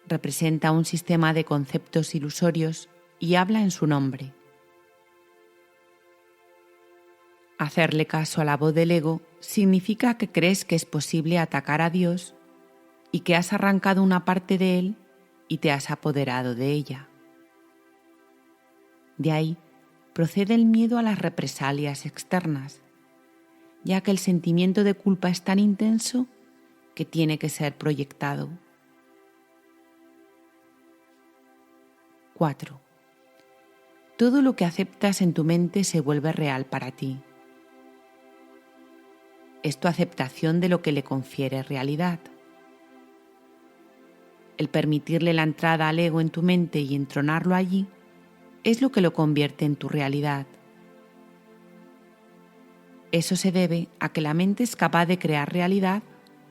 Representa un sistema de conceptos ilusorios y habla en su nombre. Hacerle caso a la voz del ego significa que crees que es posible atacar a Dios y que has arrancado una parte de Él y te has apoderado de ella. De ahí procede el miedo a las represalias externas, ya que el sentimiento de culpa es tan intenso que tiene que ser proyectado. 4. Todo lo que aceptas en tu mente se vuelve real para ti. es tu aceptación de lo que le confiere realidad. El permitirle la entrada al ego en tu mente y entronarlo allí es lo que lo convierte en tu realidad. Eso se debe a que la mente es capaz de crear realidad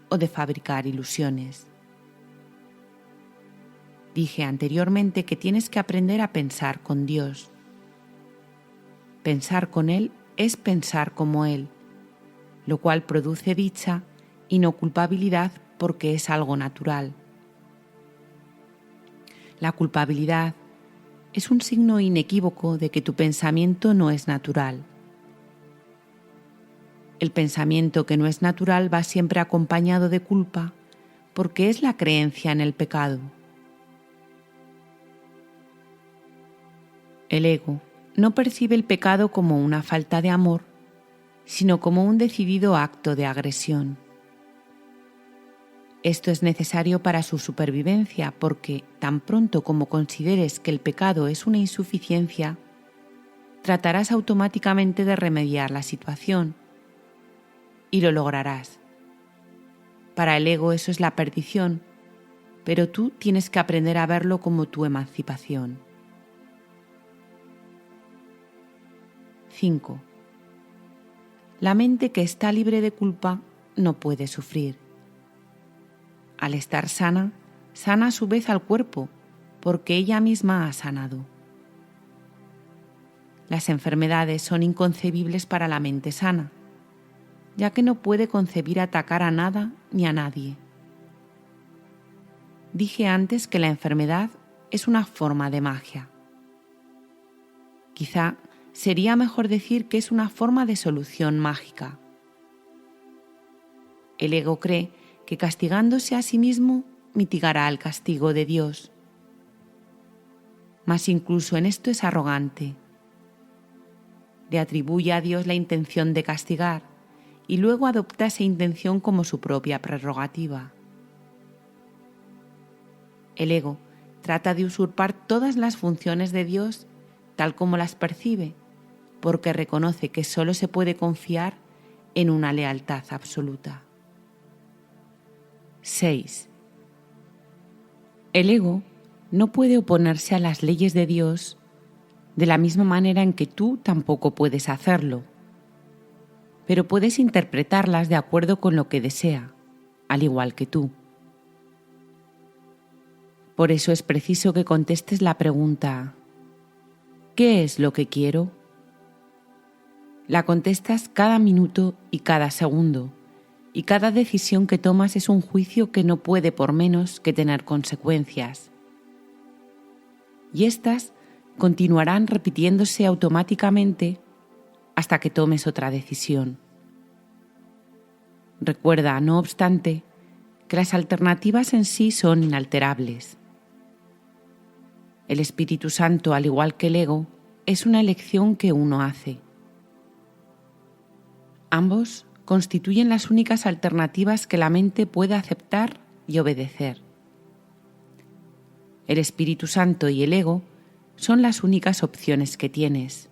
o de fabricar ilusiones. Dije anteriormente que tienes que aprender a pensar con Dios. Pensar con Él es pensar como Él, lo cual produce dicha y no culpabilidad porque es algo natural. La culpabilidad es un signo inequívoco de que tu pensamiento no es natural. El pensamiento que no es natural va siempre acompañado de culpa porque es la creencia en el pecado. El ego no percibe el pecado como una falta de amor, sino como un decidido acto de agresión. Esto es necesario para su supervivencia porque, tan pronto como consideres que el pecado es una insuficiencia, tratarás automáticamente de remediar la situación y lo lograrás. Para el ego eso es la perdición, pero tú tienes que aprender a verlo como tu emancipación. 5. La mente que está libre de culpa no puede sufrir. Al estar sana, sana a su vez al cuerpo, porque ella misma ha sanado. Las enfermedades son inconcebibles para la mente sana, ya que no puede concebir atacar a nada ni a nadie. Dije antes que la enfermedad es una forma de magia. Quizá sería mejor decir que es una forma de solución mágica. El ego cree que castigándose a sí mismo mitigará el castigo de Dios. Mas incluso en esto es arrogante. Le atribuye a Dios la intención de castigar y luego adopta esa intención como su propia prerrogativa. El ego trata de usurpar todas las funciones de Dios tal como las percibe, porque reconoce que solo se puede confiar en una lealtad absoluta. 6. El ego no puede oponerse a las leyes de Dios de la misma manera en que tú tampoco puedes hacerlo, pero puedes interpretarlas de acuerdo con lo que desea, al igual que tú. Por eso es preciso que contestes la pregunta: ¿qué es lo que quiero? La contestas cada minuto y cada segundo, y cada decisión que tomas es un juicio que no puede por menos que tener consecuencias. Y éstas continuarán repitiéndose automáticamente hasta que tomes otra decisión. Recuerda, no obstante, que las alternativas en sí son inalterables. El Espíritu Santo, al igual que el ego, es una elección que uno hace. Ambos constituyen las únicas alternativas que la mente puede aceptar y obedecer. El Espíritu Santo y el ego son las únicas opciones que tienes.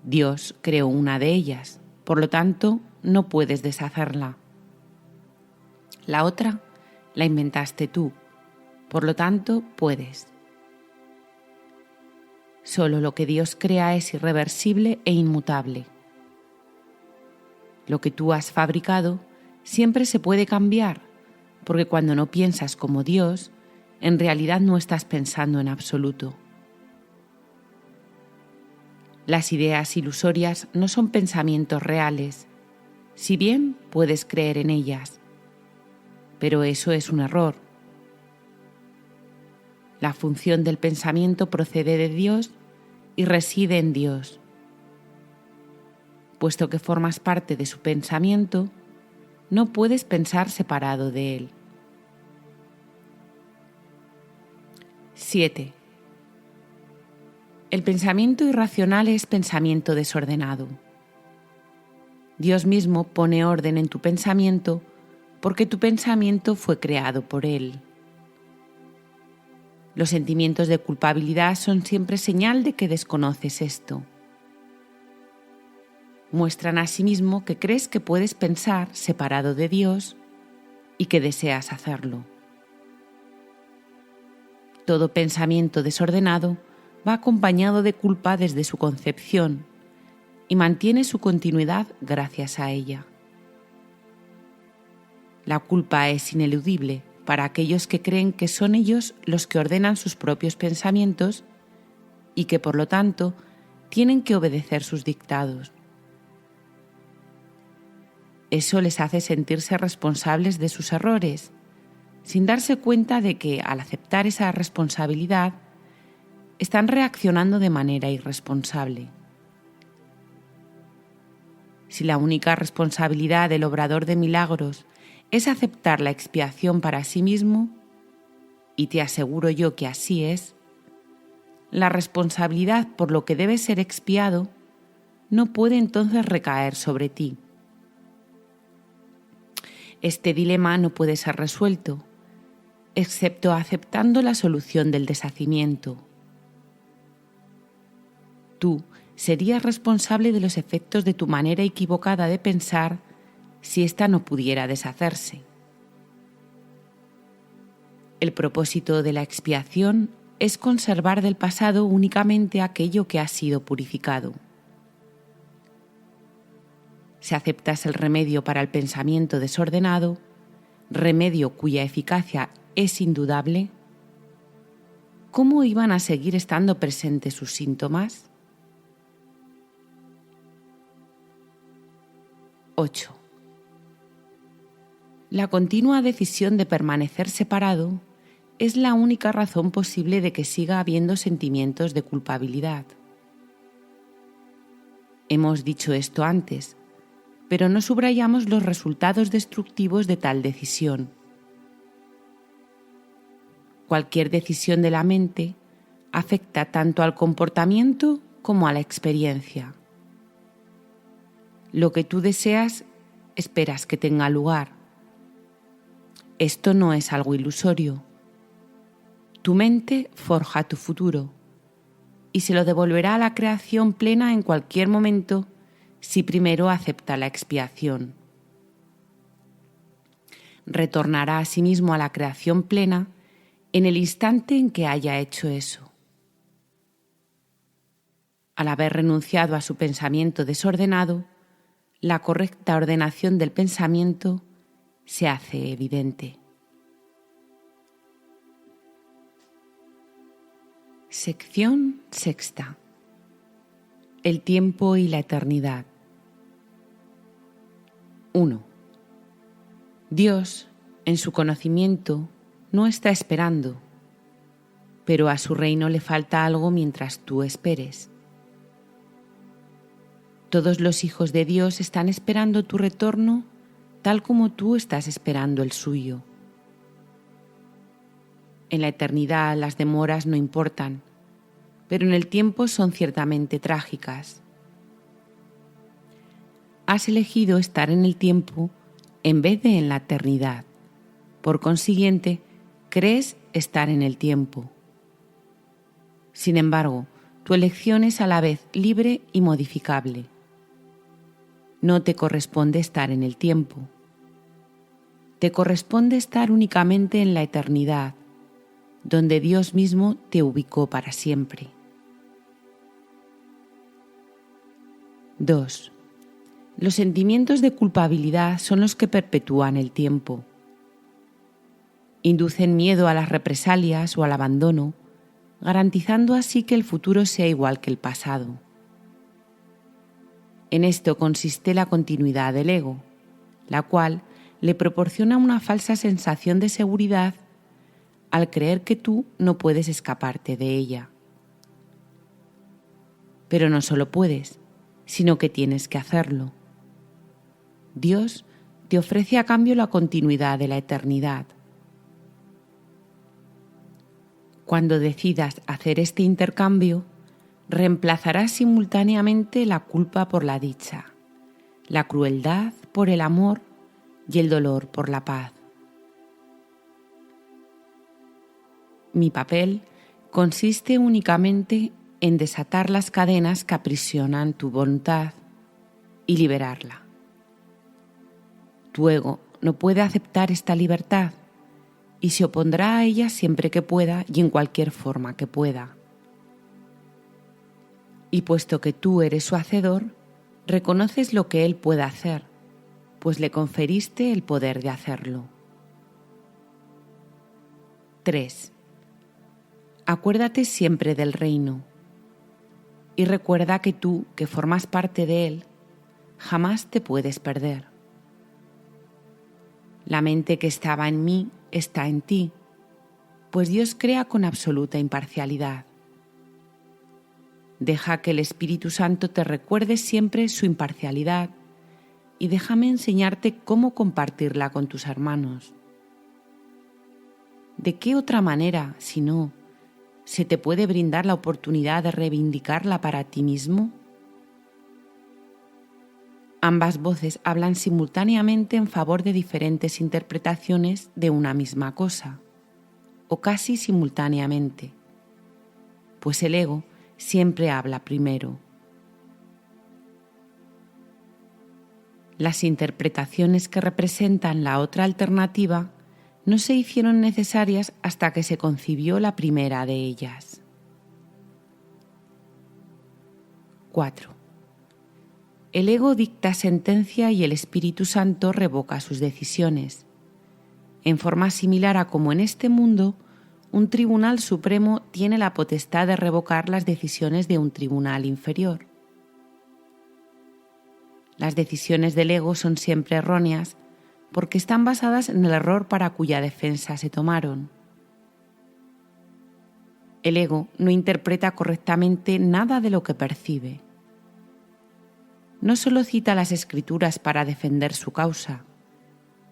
Dios creó una de ellas, por lo tanto, no puedes deshacerla. La otra la inventaste tú, por lo tanto, puedes. Solo lo que Dios crea es irreversible e inmutable. Lo que tú has fabricado siempre se puede cambiar, porque cuando no piensas como Dios, en realidad no estás pensando en absoluto. Las ideas ilusorias no son pensamientos reales, si bien puedes creer en ellas, pero eso es un error. La función del pensamiento procede de Dios y reside en Dios. Puesto que formas parte de su pensamiento, no puedes pensar separado de él. 7. El pensamiento irracional es pensamiento desordenado. Dios mismo pone orden en tu pensamiento porque tu pensamiento fue creado por Él. Los sentimientos de culpabilidad son siempre señal de que desconoces esto. muestran asimismo que crees que puedes pensar separado de Dios y que deseas hacerlo. Todo pensamiento desordenado va acompañado de culpa desde su concepción y mantiene su continuidad gracias a ella. La culpa es ineludible para aquellos que creen que son ellos los que ordenan sus propios pensamientos y que por lo tanto tienen que obedecer sus dictados. Eso les hace sentirse responsables de sus errores, sin darse cuenta de que, al aceptar esa responsabilidad, están reaccionando de manera irresponsable. Si la única responsabilidad del obrador de milagros es aceptar la expiación para sí mismo, y te aseguro yo que así es, la responsabilidad por lo que debe ser expiado no puede entonces recaer sobre ti. Este dilema no puede ser resuelto, excepto aceptando la solución del deshacimiento. Tú serías responsable de los efectos de tu manera equivocada de pensar si ésta no pudiera deshacerse. El propósito de la expiación es conservar del pasado únicamente aquello que ha sido purificado. Si aceptas el remedio para el pensamiento desordenado, remedio cuya eficacia es indudable, ¿cómo iban a seguir estando presentes sus síntomas? 8. La continua decisión de permanecer separado es la única razón posible de que siga habiendo sentimientos de culpabilidad. Hemos dicho esto antes, pero no subrayamos los resultados destructivos de tal decisión. Cualquier decisión de la mente afecta tanto al comportamiento como a la experiencia. Lo que tú deseas, esperas que tenga lugar. Esto no es algo ilusorio. Tu mente forja tu futuro y se lo devolverá a la creación plena en cualquier momento si primero acepta la expiación. Retornará asimismo a la creación plena en el instante en que haya hecho eso. Al haber renunciado a su pensamiento desordenado, la correcta ordenación del pensamiento se hace evidente. Sección sexta. El tiempo y la eternidad. 1. Dios, en su conocimiento, no está esperando, pero a su reino le falta algo mientras tú esperes. Todos los hijos de Dios están esperando tu retorno tal como tú estás esperando el suyo. En la eternidad las demoras no importan, pero en el tiempo son ciertamente trágicas. Has elegido estar en el tiempo en vez de en la eternidad. Por consiguiente, crees estar en el tiempo. Sin embargo, tu elección es a la vez libre y modificable. No te corresponde estar en el tiempo. Te corresponde estar únicamente en la eternidad, donde Dios mismo te ubicó para siempre. 2. Los sentimientos de culpabilidad son los que perpetúan el tiempo. Inducen miedo a las represalias o al abandono, garantizando así que el futuro sea igual que el pasado. En esto consiste la continuidad del ego, la cual le proporciona una falsa sensación de seguridad al creer que tú no puedes escaparte de ella. Pero no solo puedes, sino que tienes que hacerlo. Dios te ofrece a cambio la continuidad de la eternidad. Cuando decidas hacer este intercambio, reemplazarás simultáneamente la culpa por la dicha, la crueldad por el amor y el dolor por la paz. Mi papel consiste únicamente en desatar las cadenas que aprisionan tu voluntad y liberarla. Tu ego no puede aceptar esta libertad y se opondrá a ella siempre que pueda y en cualquier forma que pueda. Y puesto que tú eres su hacedor, reconoces lo que él puede hacer, pues le conferiste el poder de hacerlo. 3. Acuérdate siempre del reino y recuerda que tú, que formas parte de él, jamás te puedes perder. La mente que estaba en mí está en ti, pues Dios crea con absoluta imparcialidad. Deja que el Espíritu Santo te recuerde siempre su imparcialidad y déjame enseñarte cómo compartirla con tus hermanos. ¿De qué otra manera, si no, se te puede brindar la oportunidad de reivindicarla para ti mismo? Ambas voces hablan simultáneamente en favor de diferentes interpretaciones de una misma cosa, o casi simultáneamente, pues el ego siempre habla primero. Las interpretaciones que representan la otra alternativa no se hicieron necesarias hasta que se concibió la primera de ellas. 4. El ego dicta sentencia y el Espíritu Santo revoca sus decisiones, en forma similar a como en este mundo un tribunal supremo tiene la potestad de revocar las decisiones de un tribunal inferior. Las decisiones del ego son siempre erróneas porque están basadas en el error para cuya defensa se tomaron. El ego no interpreta correctamente nada de lo que percibe. No solo cita las escrituras para defender su causa,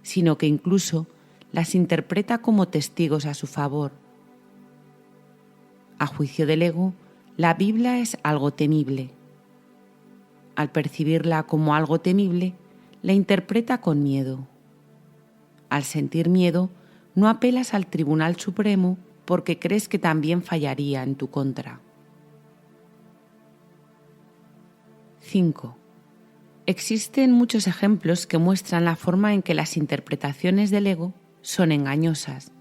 sino que incluso las interpreta como testigos a su favor. A juicio del ego, la Biblia es algo temible. Al percibirla como algo temible, la interpreta con miedo. Al sentir miedo, no apelas al Tribunal Supremo porque crees que también fallaría en tu contra. 5. Existen muchos ejemplos que muestran la forma en que las interpretaciones del ego son engañosas,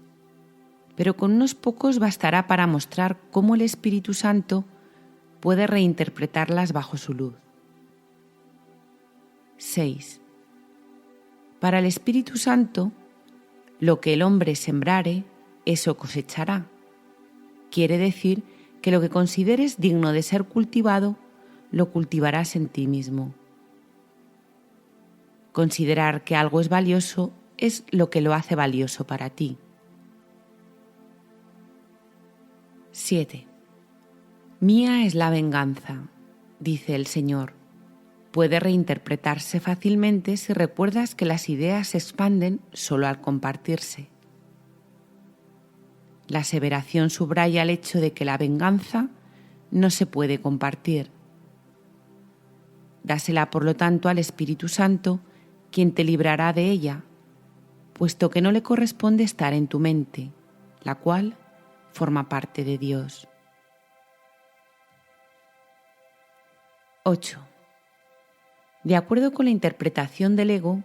pero con unos pocos bastará para mostrar cómo el Espíritu Santo puede reinterpretarlas bajo su luz. 6. Para el Espíritu Santo, lo que el hombre sembrare, eso cosechará. Quiere decir que lo que consideres digno de ser cultivado, lo cultivarás en ti mismo. Considerar que algo es valioso es lo que lo hace valioso para ti. 7. Mía es la venganza, dice el Señor. Puede reinterpretarse fácilmente si recuerdas que las ideas se expanden solo al compartirse. La aseveración subraya el hecho de que la venganza no se puede compartir. Dásela, por lo tanto, al Espíritu Santo, quien te librará de ella, puesto que no le corresponde estar en tu mente, la cual forma parte de Dios. 8. De acuerdo con la interpretación del ego,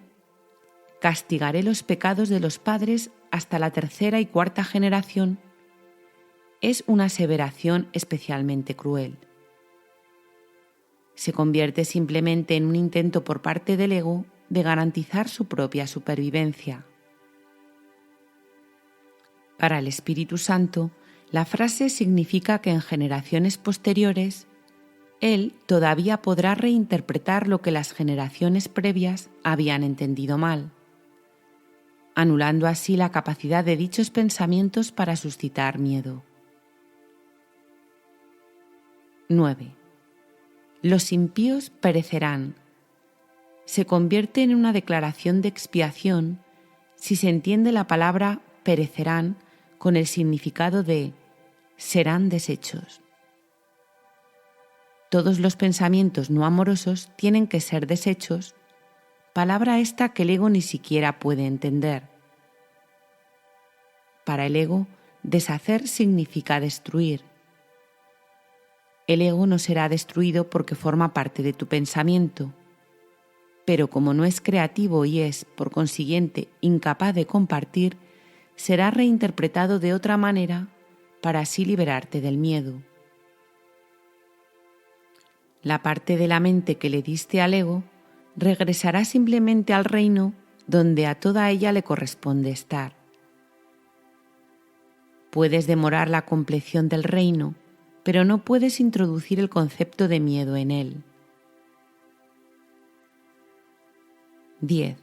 castigaré los pecados de los padres hasta la tercera y cuarta generación, es una aseveración especialmente cruel. Se convierte simplemente en un intento por parte del ego de garantizar su propia supervivencia. Para el Espíritu Santo, la frase significa que en generaciones posteriores, Él todavía podrá reinterpretar lo que las generaciones previas habían entendido mal, anulando así la capacidad de dichos pensamientos para suscitar miedo. 9. Los impíos perecerán. Se convierte en una declaración de expiación si se entiende la palabra perecerán con el significado de serán deshechos. Todos los pensamientos no amorosos tienen que ser deshechos, palabra esta que el ego ni siquiera puede entender. Para el ego, deshacer significa destruir. El ego no será destruido porque forma parte de tu pensamiento, pero como no es creativo y es, por consiguiente, incapaz de compartir, será reinterpretado de otra manera para así liberarte del miedo. La parte de la mente que le diste al ego regresará simplemente al reino donde a toda ella le corresponde estar. Puedes demorar la compleción del reino, pero no puedes introducir el concepto de miedo en él. 10.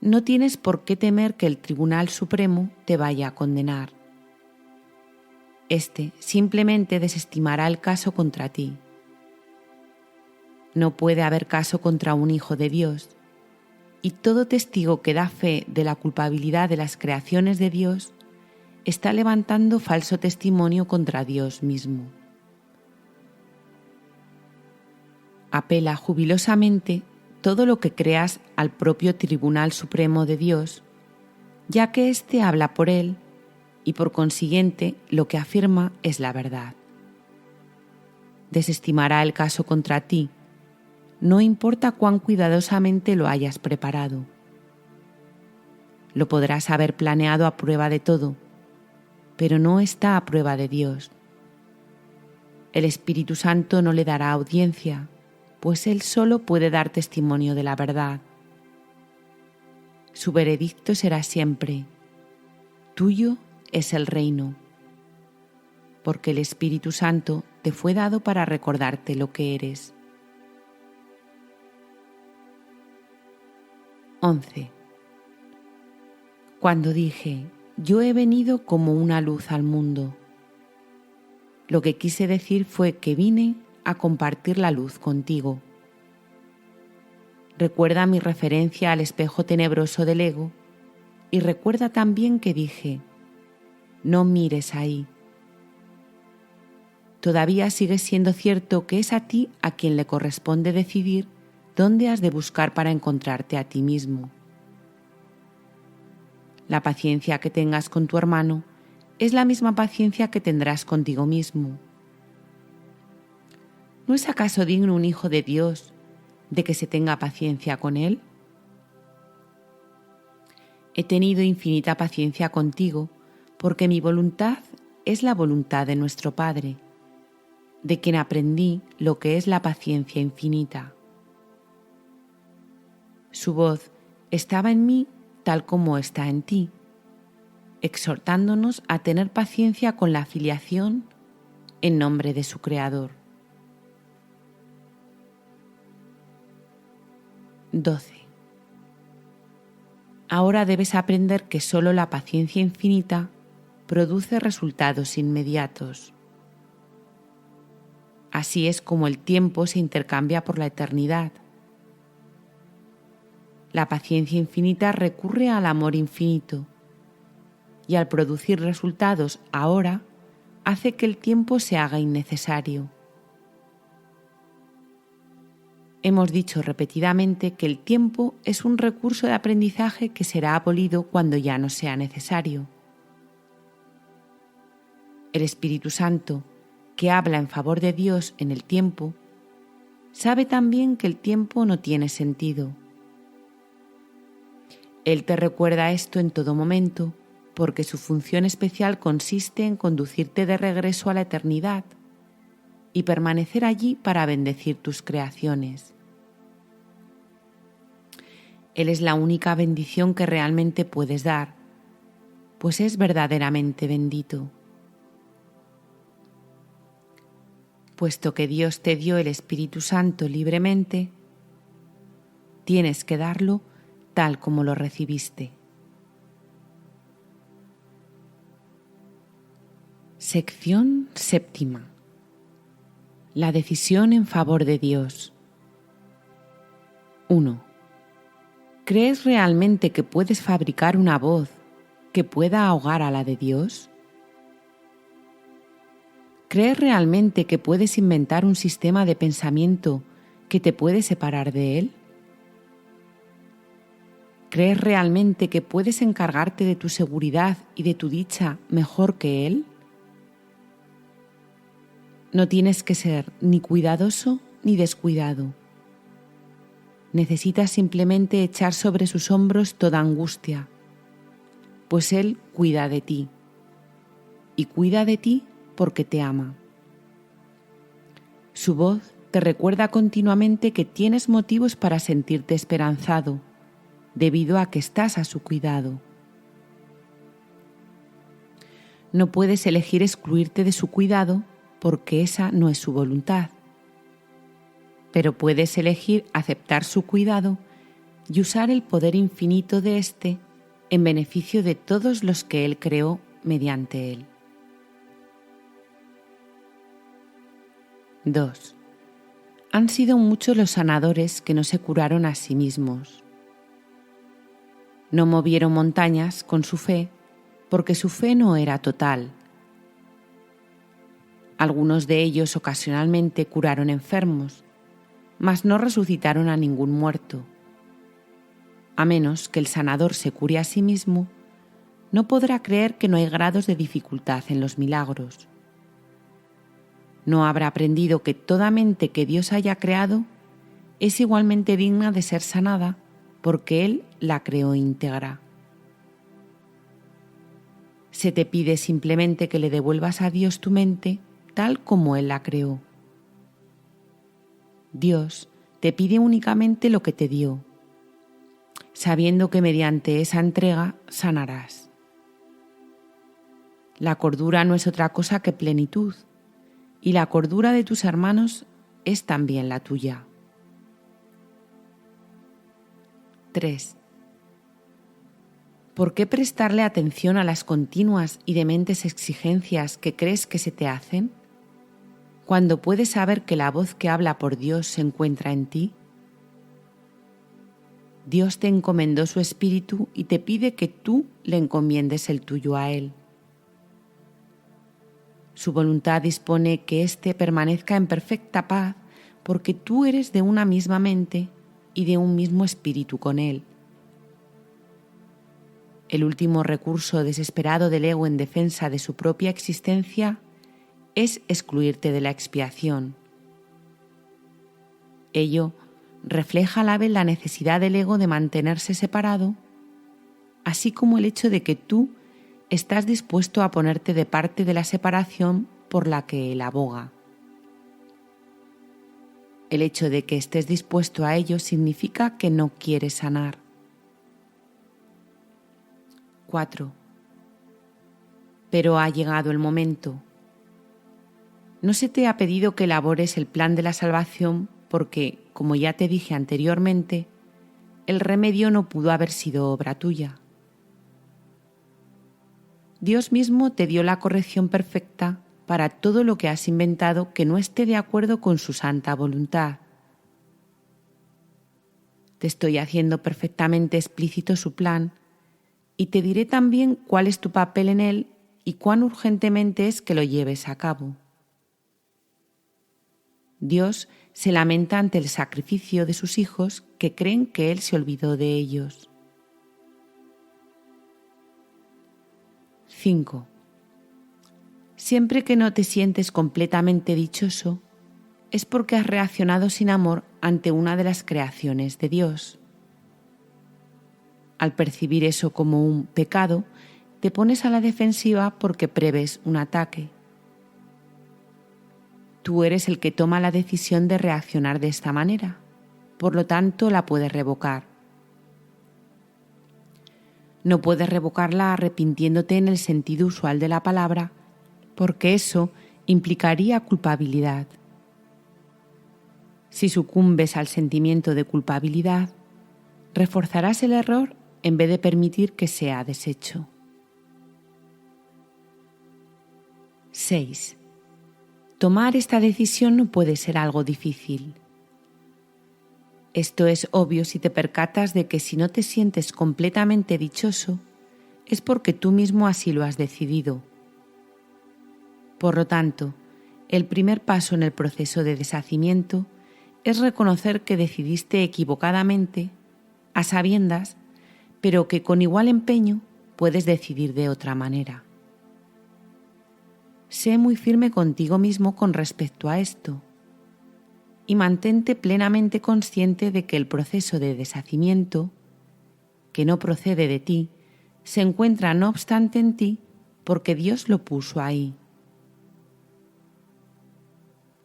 No tienes por qué temer que el Tribunal Supremo te vaya a condenar. Este simplemente desestimará el caso contra ti. No puede haber caso contra un hijo de Dios, y todo testigo que da fe de la culpabilidad de las creaciones de Dios está levantando falso testimonio contra Dios mismo. Apela jubilosamente todo lo que creas al propio Tribunal Supremo de Dios, ya que éste habla por él y por consiguiente lo que afirma es la verdad. Desestimará el caso contra ti, no importa cuán cuidadosamente lo hayas preparado. Lo podrás haber planeado a prueba de todo, pero no está a prueba de Dios. El Espíritu Santo no le dará audiencia, pues Él solo puede dar testimonio de la verdad. Su veredicto será siempre: tuyo es el reino, porque el Espíritu Santo te fue dado para recordarte lo que eres. 11. Cuando dije, yo he venido como una luz al mundo, lo que quise decir fue que vine a compartir la luz contigo. Recuerda mi referencia al espejo tenebroso del ego y recuerda también que dije, no mires ahí. Todavía sigue siendo cierto que es a ti a quien le corresponde decidir dónde has de buscar para encontrarte a ti mismo. La paciencia que tengas con tu hermano es la misma paciencia que tendrás contigo mismo. ¿No es acaso digno un hijo de Dios de que se tenga paciencia con él? He tenido infinita paciencia contigo porque mi voluntad es la voluntad de nuestro Padre, de quien aprendí lo que es la paciencia infinita. Su voz estaba en mí tal como está en ti, exhortándonos a tener paciencia con la filiación en nombre de su Creador. 12. Ahora debes aprender que solo la paciencia infinita produce resultados inmediatos. Así es como el tiempo se intercambia por la eternidad. La paciencia infinita recurre al amor infinito y al producir resultados ahora hace que el tiempo se haga innecesario. Hemos dicho repetidamente que el tiempo es un recurso de aprendizaje que será abolido cuando ya no sea necesario. El Espíritu Santo, que habla en favor de Dios en el tiempo, sabe también que el tiempo no tiene sentido. Él te recuerda esto en todo momento, porque su función especial consiste en conducirte de regreso a la eternidad y permanecer allí para bendecir tus creaciones. Él es la única bendición que realmente puedes dar, pues es verdaderamente bendito. Puesto que Dios te dio el Espíritu Santo libremente, tienes que darlo tal como lo recibiste. Sección séptima. La decisión en favor de Dios. 1. ¿Crees realmente que puedes fabricar una voz que pueda ahogar a la de Dios? ¿Crees realmente que puedes inventar un sistema de pensamiento que te puede separar de Él? ¿Crees realmente que puedes encargarte de tu seguridad y de tu dicha mejor que Él? No tienes que ser ni cuidadoso ni descuidado. necesitas simplemente echar sobre sus hombros toda angustia, pues Él cuida de ti, y cuida de ti porque te ama. Su voz te recuerda continuamente que tienes motivos para sentirte esperanzado, debido a que estás a su cuidado. No puedes elegir excluirte de su cuidado porque esa no es su voluntad, pero puedes elegir aceptar su cuidado y usar el poder infinito de éste en beneficio de todos los que Él creó mediante Él. 2. Han sido muchos los sanadores que no se curaron a sí mismos. No movieron montañas con su fe porque su fe no era total. Algunos de ellos ocasionalmente curaron enfermos, mas no resucitaron a ningún muerto. A menos que el sanador se cure a sí mismo, no podrá creer que no hay grados de dificultad en los milagros. No habrá aprendido que toda mente que Dios haya creado es igualmente digna de ser sanada porque Él la creó íntegra. Se te pide simplemente que le devuelvas a Dios tu mente tal como Él la creó. Dios te pide únicamente lo que te dio, sabiendo que mediante esa entrega sanarás. La cordura no es otra cosa que plenitud, y la cordura de tus hermanos es también la tuya. 3. ¿Por qué prestarle atención a las continuas y dementes exigencias que crees que se te hacen, cuando puedes saber que la voz que habla por Dios se encuentra en ti? Dios te encomendó su espíritu y te pide que tú le encomiendes el tuyo a Él. Su voluntad dispone que éste permanezca en perfecta paz porque tú eres de una misma mente y de un mismo espíritu con Él. El último recurso desesperado del ego en defensa de su propia existencia es excluirte de la expiación. Ello refleja a la vez la necesidad del ego de mantenerse separado, así como el hecho de que tú estás dispuesto a ponerte de parte de la separación por la que él aboga. El hecho de que estés dispuesto a ello significa que no quieres sanar. 4. Pero ha llegado el momento. No se te ha pedido que elabores el plan de la salvación porque, como ya te dije anteriormente, el remedio no pudo haber sido obra tuya. Dios mismo te dio la corrección perfecta para todo lo que has inventado que no esté de acuerdo con su santa voluntad. Te estoy haciendo perfectamente explícito su plan y te diré también cuál es tu papel en él y cuán urgentemente es que lo lleves a cabo. Dios se lamenta ante el sacrificio de sus hijos que creen que Él se olvidó de ellos. 5. Siempre que no te sientes completamente dichoso, es porque has reaccionado sin amor ante una de las creaciones de Dios. Al percibir eso como un pecado, te pones a la defensiva porque prevés un ataque. Tú eres el que toma la decisión de reaccionar de esta manera, por lo tanto la puedes revocar. No puedes revocarla arrepintiéndote en el sentido usual de la palabra, porque eso implicaría culpabilidad. Si sucumbes al sentimiento de culpabilidad, reforzarás el error en vez de permitir que sea deshecho. 6. Tomar esta decisión no puede ser algo difícil. Esto es obvio si te percatas de que si no te sientes completamente dichoso, es porque tú mismo así lo has decidido. Por lo tanto, el primer paso en el proceso de deshacimiento es reconocer que decidiste equivocadamente, a sabiendas, pero que con igual empeño puedes decidir de otra manera. Sé muy firme contigo mismo con respecto a esto. y mantente plenamente consciente de que el proceso de deshacimiento, que no procede de ti, se encuentra no obstante en ti porque Dios lo puso ahí.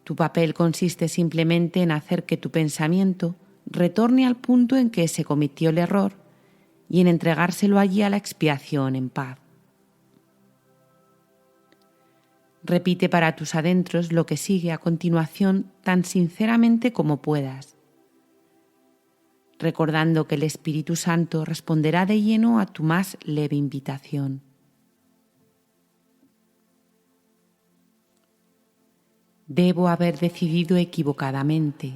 Tu papel consiste simplemente en hacer que tu pensamiento retorne al punto en que se cometió el error y en entregárselo allí a la expiación en paz. Repite para tus adentros lo que sigue a continuación tan sinceramente como puedas, recordando que el Espíritu Santo responderá de lleno a tu más leve invitación. Debo haber decidido equivocadamente,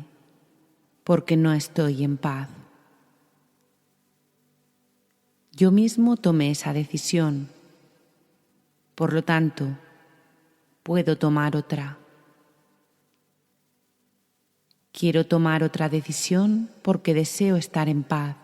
porque no estoy en paz. Yo mismo tomé esa decisión, por lo tanto, puedo tomar otra. Quiero tomar otra decisión porque deseo estar en paz.